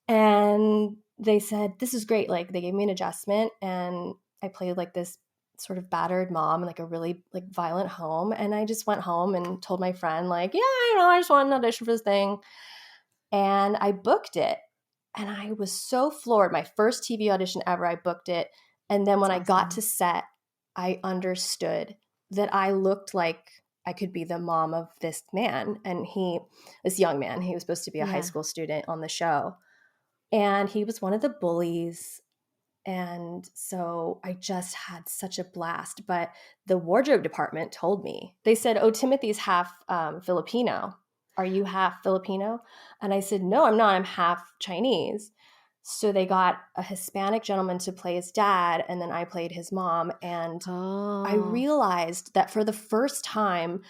And they said, "This is great." Like, they gave me an adjustment, and I played like this sort of battered mom in like a really like violent home. And I just went home and told my friend like, "Yeah, I just want an audition for this thing." And I booked it. And I was so floored. My first TV audition ever, I booked it. And then when I got to set, I understood that I looked like I could be the mom of this man. And this young man, he was supposed to be a high school student on the show. And he was one of the bullies. And so I just had such a blast. But the wardrobe department told me, they said, "Oh, Timothy's half Filipino." are you half Filipino? And I said, no, I'm not. I'm half Chinese. So they got a Hispanic gentleman to play his dad, and then I played his mom. And I Oh, realized that for the first time,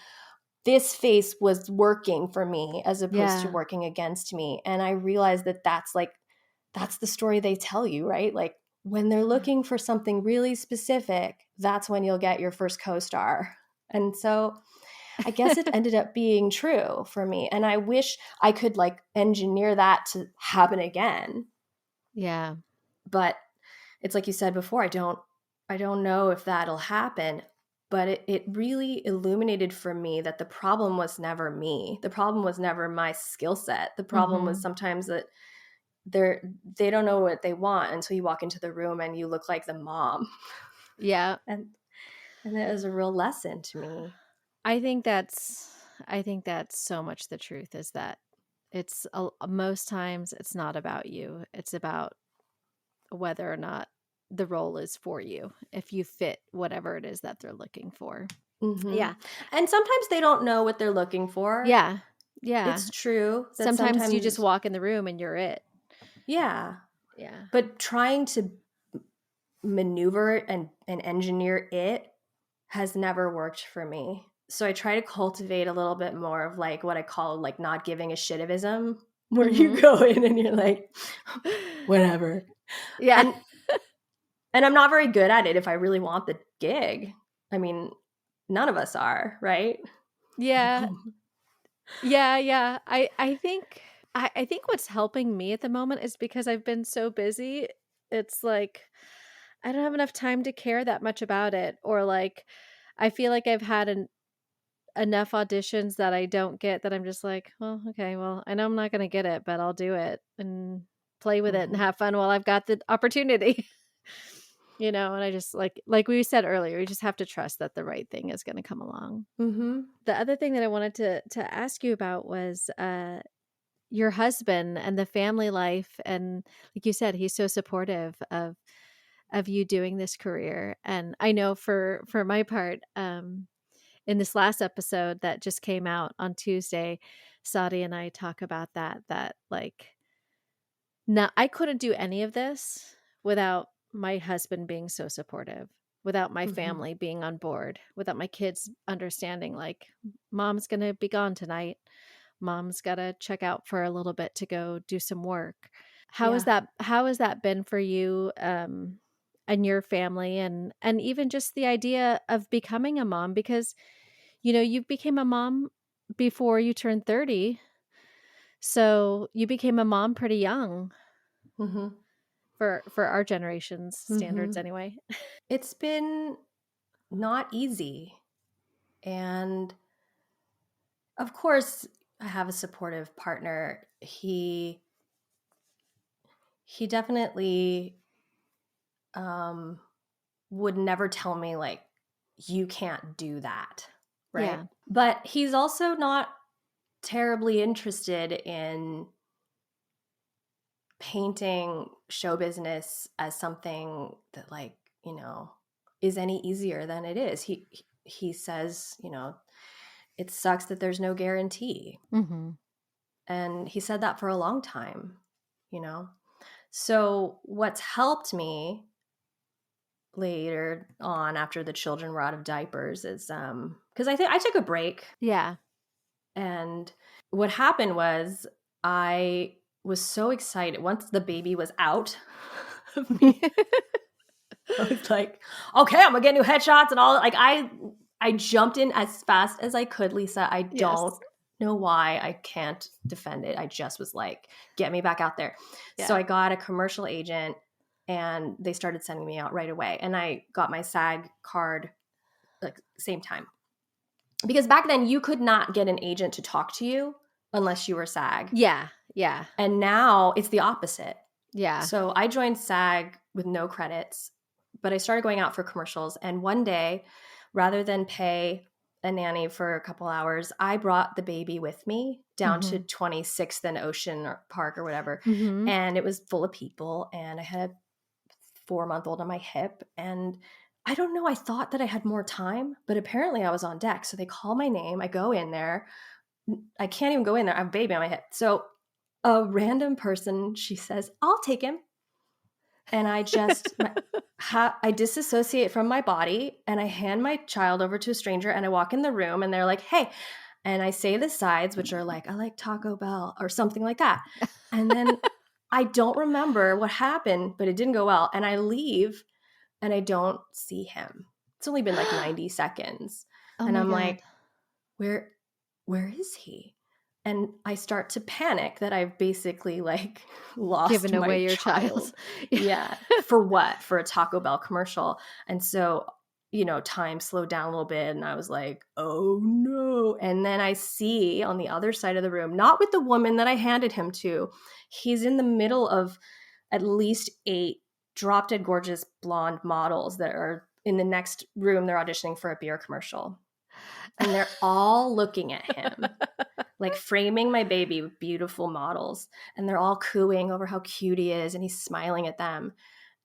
this face was working for me as opposed to yeah. working against me. And I realized that that's the story they tell you, right? Like when they're looking for something really specific, that's when you'll get your first co-star. And so I guess it ended up being true for me. And I wish I could like engineer that to happen again. Yeah. But it's like you said before, I don't know if that'll happen. But it really illuminated for me that the problem was never me. The problem was never my skill set. The problem was Mhm. sometimes that they don't know what they want until you walk into the room and you look like the mom. Yeah. And that was a real lesson to me. I think that's so much the truth is that most times it's not about you. It's about whether or not the role is for you, if you fit whatever it is that they're looking for. Hmm. Yeah. And sometimes they don't know what they're looking for. Yeah. Yeah. It's true that Sometimes you just sometimes, walk in the room and you're it. yeah. Yeah. But trying to maneuver it and engineer it has never worked for me. So I try to cultivate a little bit more of like what I call like not giving a shitivism, where you Mhm. go in and you're like, whatever. Yeah. And I'm not very good at it if I really want the gig. I mean, none of us are, right? Yeah. Yeah, yeah. I think what's helping me at the moment is because I've been so busy. It's like I don't have enough time to care that much about it, or like I feel like I've had enough auditions that I don't get that I'm just like, well, okay, well, I know I'm not going to get it, but I'll do it and play with it and Mhm. have fun while I've got the opportunity. And I just like we said earlier, you just have to trust that the right thing is going to come along. Mhm. The other thing that I wanted to ask you about was your husband and the family life, and like you said, he's so supportive of you doing this career. And I know for my part, in this last episode that just came out on Tuesday, Saudi and I talk about that like, no, I couldn't do any of this without my husband being so supportive, without my Mhm. family being on board, without my kids understanding like mom's going to be gone tonight. Mom's got to check out for a little bit to go do some work. Yeah. How has that been for you and your family, and even just the idea of becoming a mom, because you became a mom before you turned 30. So you became a mom pretty young Mhm. for our generation's standards Mhm. anyway. It's been not easy. And of course, I have a supportive partner. He definitely um would never tell me like you can't do that, right? Yeah. But he's also not terribly interested in painting show business as something that like, you know, is any easier than it is. He says, it sucks that there's no guarantee. Mhm. And he said that for a long time, you know. So what's helped me later on after the children were out of diapers is because I think I took a break. Yeah. And what happened was I was so excited once the baby was out of me. I was like, okay, I'm gonna get new headshots and all. Like I jumped in as fast as I could, Lisa. I don't Yes. know why I can't defend it. I just was like, get me back out there. So Yeah. I got a commercial agent and they started sending me out right away. And I got my SAG card like same time. Because back then you could not get an agent to talk to you unless you were SAG. Yeah. Yeah. And now it's the opposite. Yeah. So I joined SAG with no credits, but I started going out for commercials. And one day, rather than pay a nanny for a couple hours, I brought the baby with me down to Mhm. 26th and Ocean Park or whatever. Mhm. And it was full of people. And I had a 4-month-old on my hip. And I don't know, I thought that I had more time, but apparently I was on deck. So they call my name. I go in there. I can't even go in there. I have a baby on my head. So a random person, she says, I'll take him. And I just, I disassociate from my body and I hand my child over to a stranger and I walk in the room and they're like, hey, and I say the sides, which are like, I like Taco Bell or something like that. And then I don't remember what happened, but it didn't go well. And I leave and I don't see him. It's only been like 90 seconds. Oh And my I'm God. like, where is he? And I start to panic that I've basically like lost Given my away your child. child. Yeah. For what? For a Taco Bell commercial. And so, time slowed down a little bit and I was like, oh no. And then I see on the other side of the room, not with the woman that I handed him to, he's in the middle of at least 8 drop dead gorgeous blonde models that are in the next room. They're auditioning for a beer commercial. And they're all looking at him, like framing my baby with beautiful models. And they're all cooing over how cute he is. And he's smiling at them.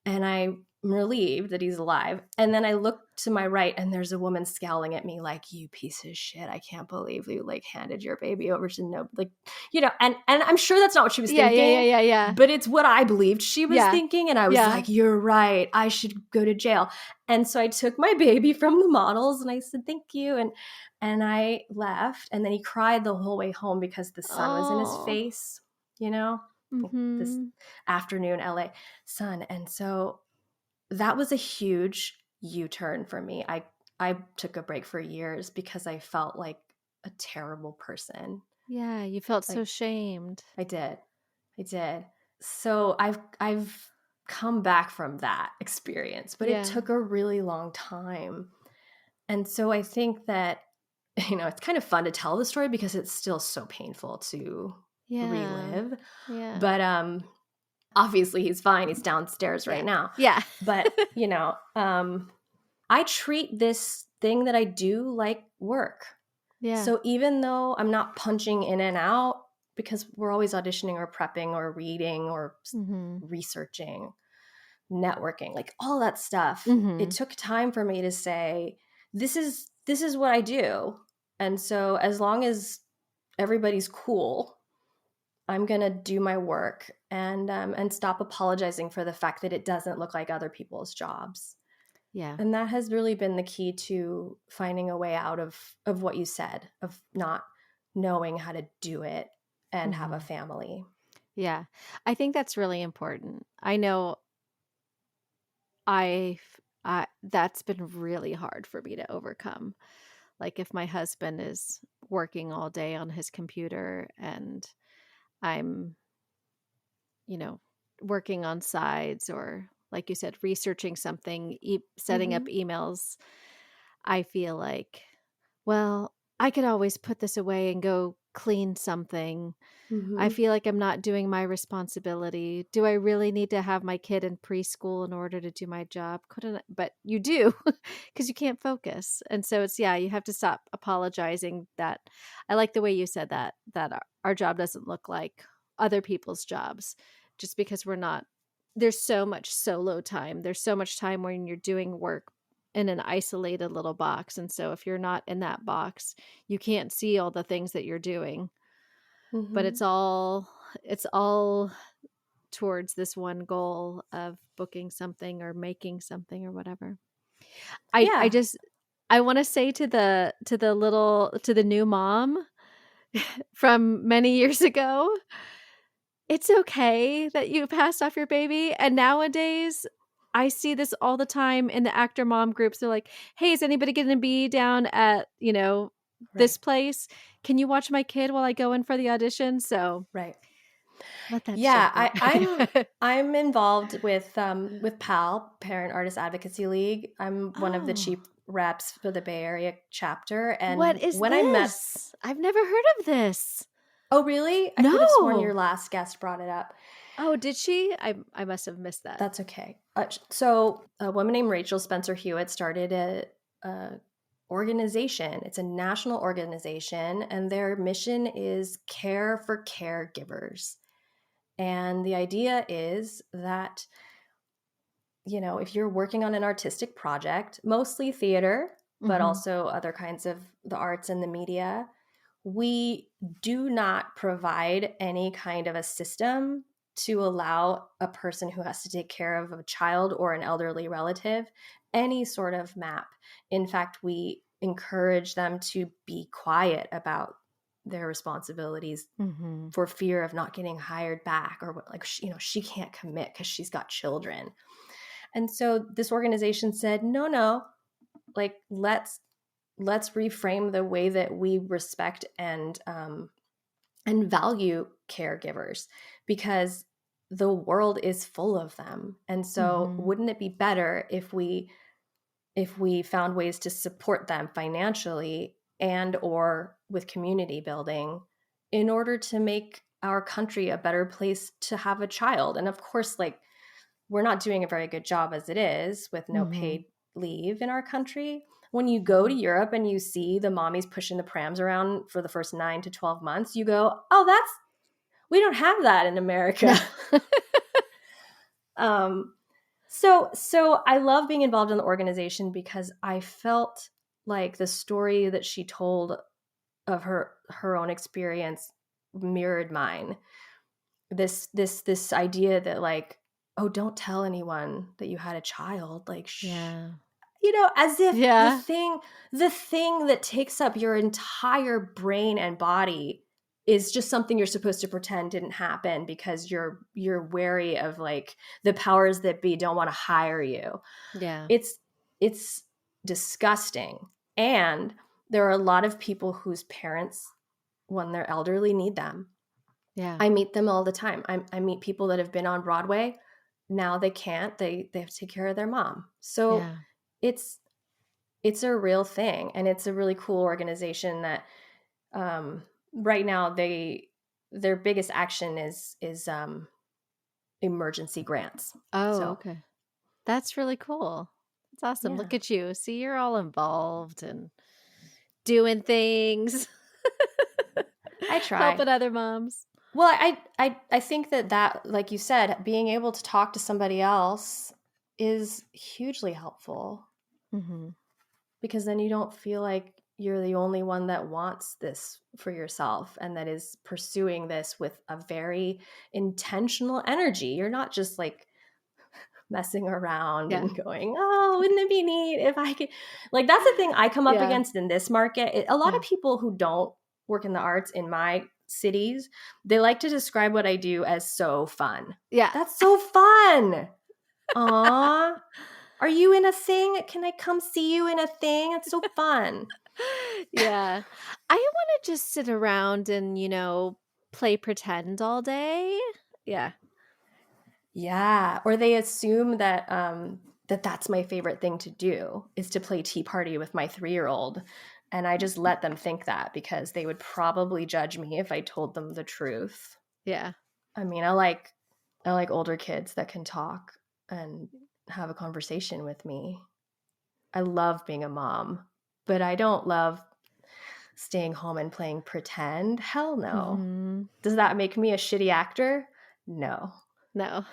And I'm relieved that he's alive. And then I look to my right and there's a woman scowling at me like, you piece of shit. I can't believe you like handed your baby over to no, like, and I'm sure that's not what she was thinking. Yeah. But it's what I believed she was Yeah. thinking. And I was like, you're right. I should go to jail. And so I took my baby from the models and I said, thank you. And I left. And then he cried the whole way home because the sun was in his face, this afternoon LA sun. And so that was a huge U-turn for me. I took a break for years because I felt like a terrible person. Yeah, you felt so shamed. I did. So I've come back from that experience, but it took a really long time. And so I think that, it's kind of fun to tell the story because it's still so painful to relive. Yeah. But obviously he's fine. He's downstairs right now. Yeah. But, I treat this thing that I do like work. Yeah. So even though I'm not punching in and out, because we're always auditioning or prepping or reading or researching, networking, like all that stuff, it took time for me to say, this is what I do. And so as long as everybody's cool, I'm going to do my work and stop apologizing for the fact that it doesn't look like other people's jobs. Yeah. And that has really been the key to finding a way out of what you said, of not knowing how to do it and have a family. Yeah. I think that's really important. I know that's been really hard for me to overcome. Like if my husband is working all day on his computer and I'm, working on sides or like you said, researching something, setting up emails, I feel like, well, I could always put this away and go clean something. I feel like I'm not doing my responsibility. Do I really need to have my kid in preschool in order to do my job? But you do because you can't focus. And so you have to stop apologizing that I like the way you said that our job doesn't look like other people's jobs just because there's so much solo time. There's so much time when you're doing work in an isolated little box. And so if you're not in that box, you can't see all the things that you're doing. But it's all towards this one goal of booking something or making something or whatever. I want to say to the new mom from many years ago, it's okay that you passed off your baby. And nowadays I see this all the time in the actor mom groups. They're like, hey, is anybody going to be down at, this place? Can you watch my kid while I go in for the audition? So let that I'm involved with PAL, Parent Artist Advocacy League. I'm one of the chief reps for the Bay Area chapter. And what is this? I've never heard of this. Oh, really? I could have sworn your last guest brought it up. Oh, did she? I must have missed that. That's okay. So a woman named Rachel Spencer Hewitt started a organization. It's a national organization, and their mission is care for caregivers. And the idea is that, if you're working on an artistic project, mostly theater, but also other kinds of the arts and the media, we do not provide any kind of a system to allow a person who has to take care of a child or an elderly relative any sort of map. In fact, we encourage them to be quiet about their responsibilities for fear of not getting hired back, or like, she can't commit because she's got children. And so this organization said, no, like, let's reframe the way that we respect and value caregivers, because the world is full of them. And so wouldn't it be better if we found ways to support them financially and or with community building in order to make our country a better place to have a child? And of course, like, we're not doing a very good job as it is with no paid leave in our country. When you go to Europe and you see the mommies pushing the prams around for the first 9 to 12 months, you go, oh, we don't have that in America. So I love being involved in the organization because I felt like the story that she told of her own experience mirrored mine. This idea that, like, oh, don't tell anyone that you had a child. Like, as if the thing that takes up your entire brain and body is just something you're supposed to pretend didn't happen because you're wary of, like, the powers that be don't want to hire you. Yeah. It's disgusting. And there are a lot of people whose parents, when they're elderly, need them. Yeah. I meet them all the time. I meet people that have been on Broadway. Now they can't. They have to take care of their mom. So it's a real thing, and it's a really cool organization that right now their biggest action is emergency grants. Okay. That's really cool. That's awesome. Yeah. Look at you. See, you're all involved and doing things. I try. Helping other moms. Well, I think that, like you said, being able to talk to somebody else is hugely helpful, because then you don't feel like you're the only one that wants this for yourself and that is pursuing this with a very intentional energy. You're not just, like, messing around and going, oh, wouldn't it be neat if I could, like, that's the thing I come up against in this market. A lot of people who don't work in the arts in my cities, they like to describe what I do as so fun. Yeah. That's so fun. Aw. Are you in a thing? Can I come see you in a thing? It's so fun. Yeah. I want to just sit around and, play pretend all day. Yeah. Yeah. Or they assume that that's my favorite thing to do, is to play Tea Party with my 3-year-old. And I just let them think that, because they would probably judge me if I told them the truth. Yeah. I mean, I like older kids that can talk and have a conversation with me. I love being a mom, but I don't love staying home and playing pretend. Hell no. Does that make me a shitty actor? No. No.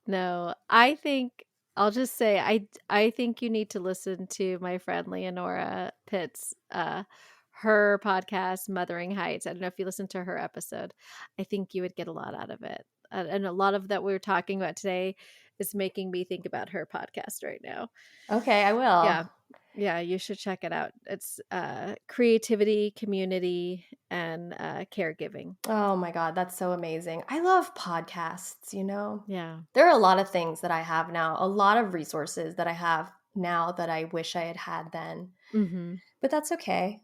No. I think I'll just say I think you need to listen to my friend Leonora Pitt's her podcast, Mothering Heights. I don't know if you listened to her episode. I think you would get a lot out of it. And a lot of that we were talking about today is making me think about her podcast right now. Okay, I will. Yeah. Yeah, you should check it out. It's creativity, community, and caregiving. Oh my God, that's so amazing. I love podcasts, Yeah. There are a lot of things that I have now, a lot of resources that I have now that I wish I had had then. But that's okay.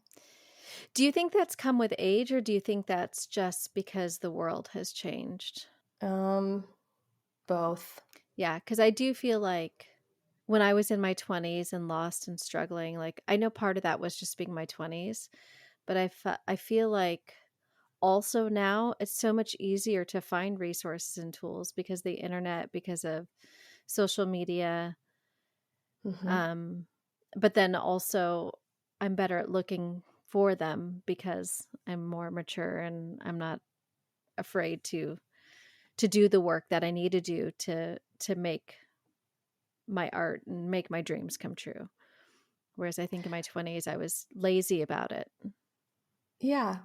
Do you think that's come with age, or do you think that's just because the world has changed? Both. Yeah, because I do feel like when I was in my 20s and lost and struggling, like, I know part of that was just being my 20s, but I feel like also now it's so much easier to find resources and tools because the internet, because of social media. But then also I'm better at looking for them because I'm more mature and I'm not afraid to do the work that I need to do to make my art and make my dreams come true. Whereas I think in my 20s, I was lazy about it. Yeah.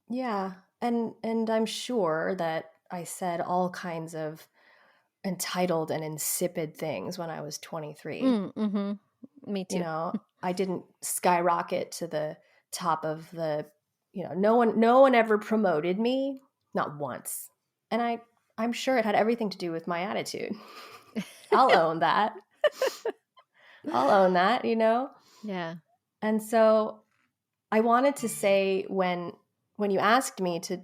Yeah. And I'm sure that I said all kinds of entitled and insipid things when I was 23. Mm-hmm. Me You too. know, I didn't skyrocket to the top of the, no one ever promoted me, not once. And I'm sure it had everything to do with my attitude. I'll own that. I'll own that, Yeah. And so I wanted to say when you asked me to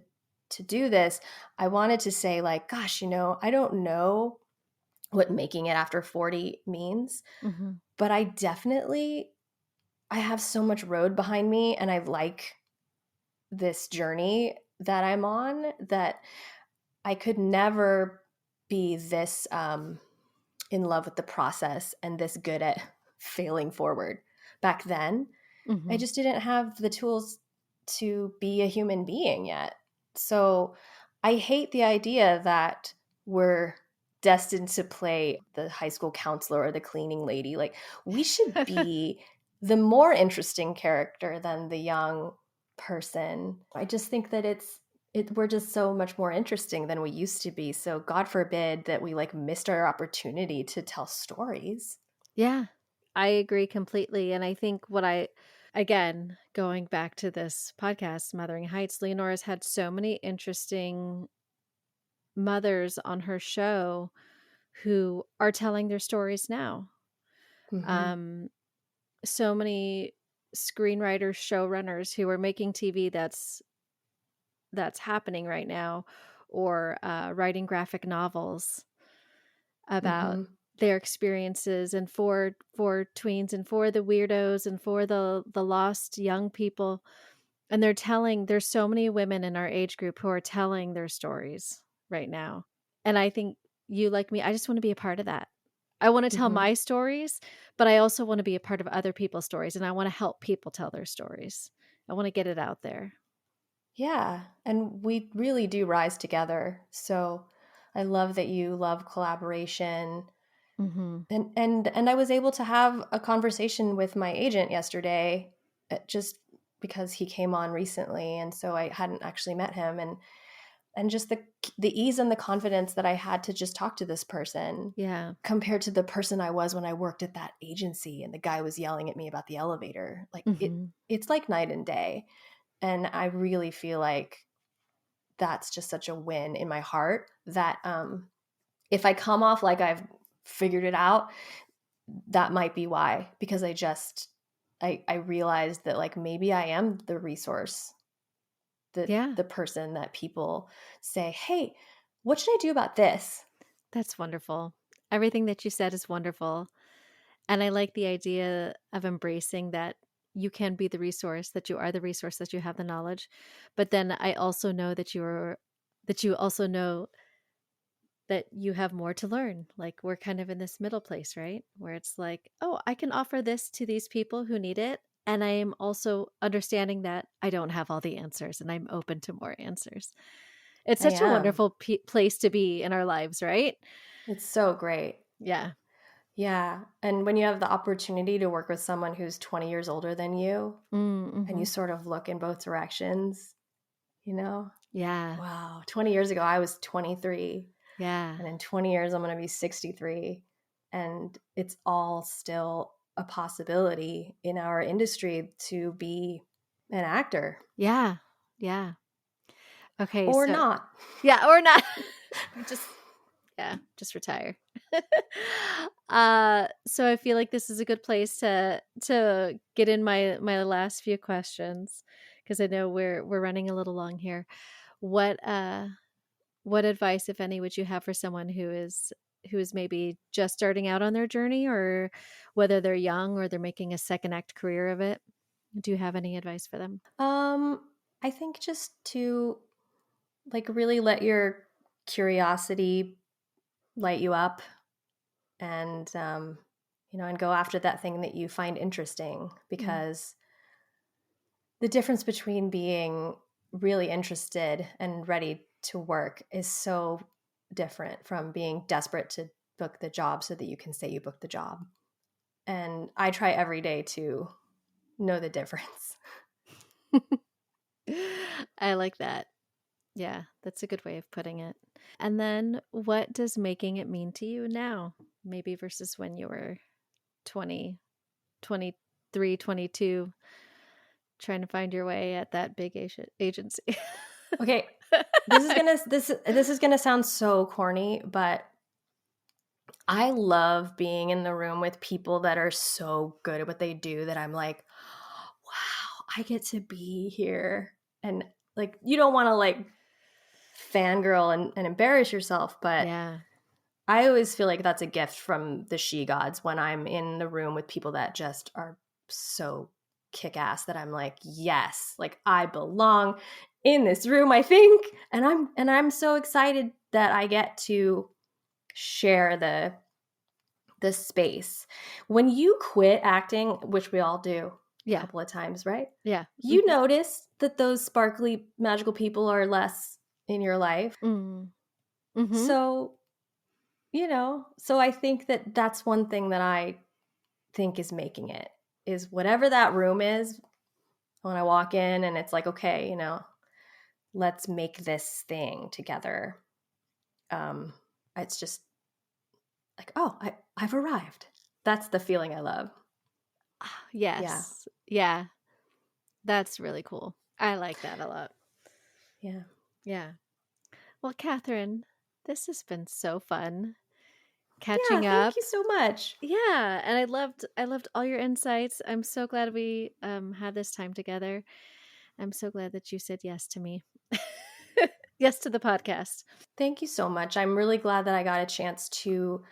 do this, I wanted to say like, gosh, I don't know what making it after 40 means, Mm-hmm. but I have so much road behind me, and I like this journey that I'm on, that I could never be this in love with the process and this good at failing forward. Back then, I Mm-hmm. just didn't have the tools to be a human being yet. So I hate the idea that we're destined to play the high school counselor or the cleaning lady. Like, we should be the more interesting character than the young person. I just think that we're just so much more interesting than we used to be. So God forbid that we like missed our opportunity to tell stories. Yeah, I agree completely. And I think again, going back to this podcast, Mothering Heights, Leonora's had so many interesting mothers on her show who are telling their stories now. Mm-hmm. Um, so many screenwriters, showrunners who are making TV that's happening right now, or writing graphic novels about Mm-hmm. their experiences, and for tweens and for the weirdos and for the lost young people. And there's so many women in our age group who are telling their stories right now. And I think, you like me, I just want to be a part of that. I want to tell Mm-hmm. my stories, but I also want to be a part of other people's stories, and I want to help people tell their stories. I want to get it out there. Yeah, and we really do rise together. So I love that you love collaboration. Mm-hmm. And I was able to have a conversation with my agent yesterday, just because he came on recently, and so I hadn't actually met him, and just the ease and the confidence that I had to just talk to this person Yeah. compared to the person I was when I worked at that agency and the guy was yelling at me about the elevator. Like, Mm-hmm. it's like night and day. And I really feel like that's just such a win in my heart, that if I come off like I've figured it out, that might be why, because I realized that like maybe I am the resource, Yeah. the person that people say, hey, what should I do about this? That's wonderful. Everything that you said is wonderful. And I like the idea of embracing that you can be the resource, that you are the resource, that you have the knowledge. But then I also know that you also know that you have more to learn. Like, we're kind of in this middle place, right? Where it's like, oh, I can offer this to these people who need it. And I am also understanding that I don't have all the answers, and I'm open to more answers. It's I such a am. wonderful place to be in our lives, right? It's so great. Yeah. Yeah. And when you have the opportunity to work with someone who's 20 years older than you, and Mm-hmm. you sort of look in both directions, you know? Yeah. Wow. 20 years ago, I was 23. Yeah. And in 20 years, I'm going to be 63. And it's all still a possibility in our industry to be an actor Yeah. Yeah. Okay. or So, not. yeah, or not. just, just retire. So I feel like this is a good place to get in my last few questions, because I know we're running a little long here. What what advice, if any, would you have for someone who is maybe just starting out on their journey, or whether they're young or they're making a second act career of it? Do you have any advice for them? I think just to like really let your curiosity light you up, and and go after that thing that you find interesting, Mm. because the difference between being really interested and ready to work is so different from being desperate to book the job so that you can say you booked the job. And I try every day to know the difference. I like that. Yeah, that's a good way of putting it. And then what does making it mean to you now? Maybe versus when you were 20, 23, 22, trying to find your way at that big agency. Okay, this is gonna sound so corny, but I love being in the room with people that are so good at what they do that I'm like, wow, I get to be here. And like, you don't want to like fangirl and embarrass yourself, but Yeah. I always feel like that's a gift from the she gods when I'm in the room with people that just are so kick-ass that I'm like, yes, like I belong in this room, I think. And I'm so excited that I get to share the space. When you quit acting, which we all do a Yeah. couple of times, right? Yeah. You notice that those sparkly, magical people are less in your life. Mm-hmm. So, so I think that that's one thing that I think is making it, is whatever that room is when I walk in and it's like, okay, let's make this thing together. It's just like, oh, I've arrived. That's the feeling I love. Yes. Yeah. That's really cool. I like that a lot. Yeah. Yeah. Well, Katherine, this has been so fun catching up. Thank you so much. Yeah, and I loved all your insights. I'm so glad we had this time together. I'm so glad that you said yes to me. Yes to the podcast. Thank you so much. I'm really glad that I got a chance to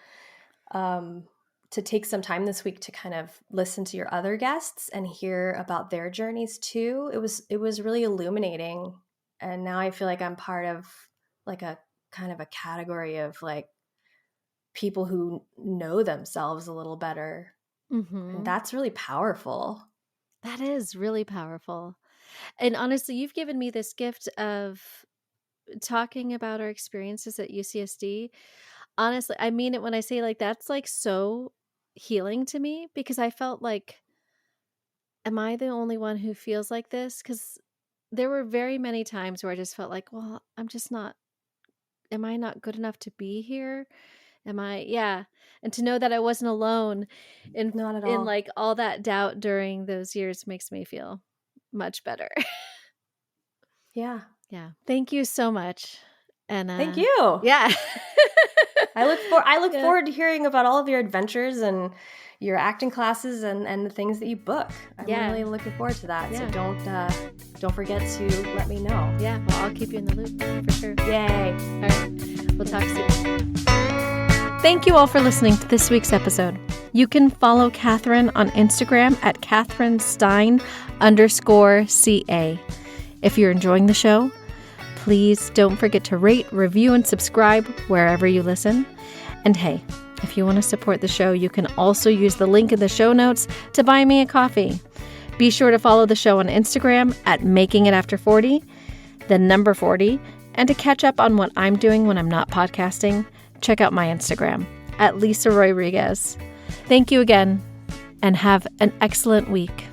take some time this week to kind of listen to your other guests and hear about their journeys too. It was really illuminating, and now I feel like I'm part of like a kind of a category of like people who know themselves a little better. Mm-hmm. And that's really powerful. That is really powerful. And honestly, you've given me this gift of talking about our experiences at UCSD. Honestly, I mean it when I say like that's like so healing to me, because I felt like, am I the only one who feels like this? Because there were very many times where I just felt like, well, I'm just not, am I not good enough to be here? Am I? Yeah. And to know that I wasn't alone Not at in all. like all that doubt during those years makes me feel much better. Yeah. Yeah. Thank you so much. And Thank you. Yeah. I look forward to hearing about all of your adventures and your acting classes and the things that you book. I'm really looking forward to that. Yeah. So don't forget to let me know. Yeah. Well, I'll keep you in the loop for sure. Yay. All right. We'll talk soon. Thank you all for listening to this week's episode. You can follow Katherine on Instagram at Katherine Stein _CA. If you're enjoying the show, please don't forget to rate, review, and subscribe wherever you listen. And hey, if you want to support the show, you can also use the link in the show notes to buy me a coffee. Be sure to follow the show on Instagram at Making It After 40, the number 40, and to catch up on what I'm doing when I'm not podcasting, check out my Instagram at Lisa Rodriguez. Thank you again, and have an excellent week.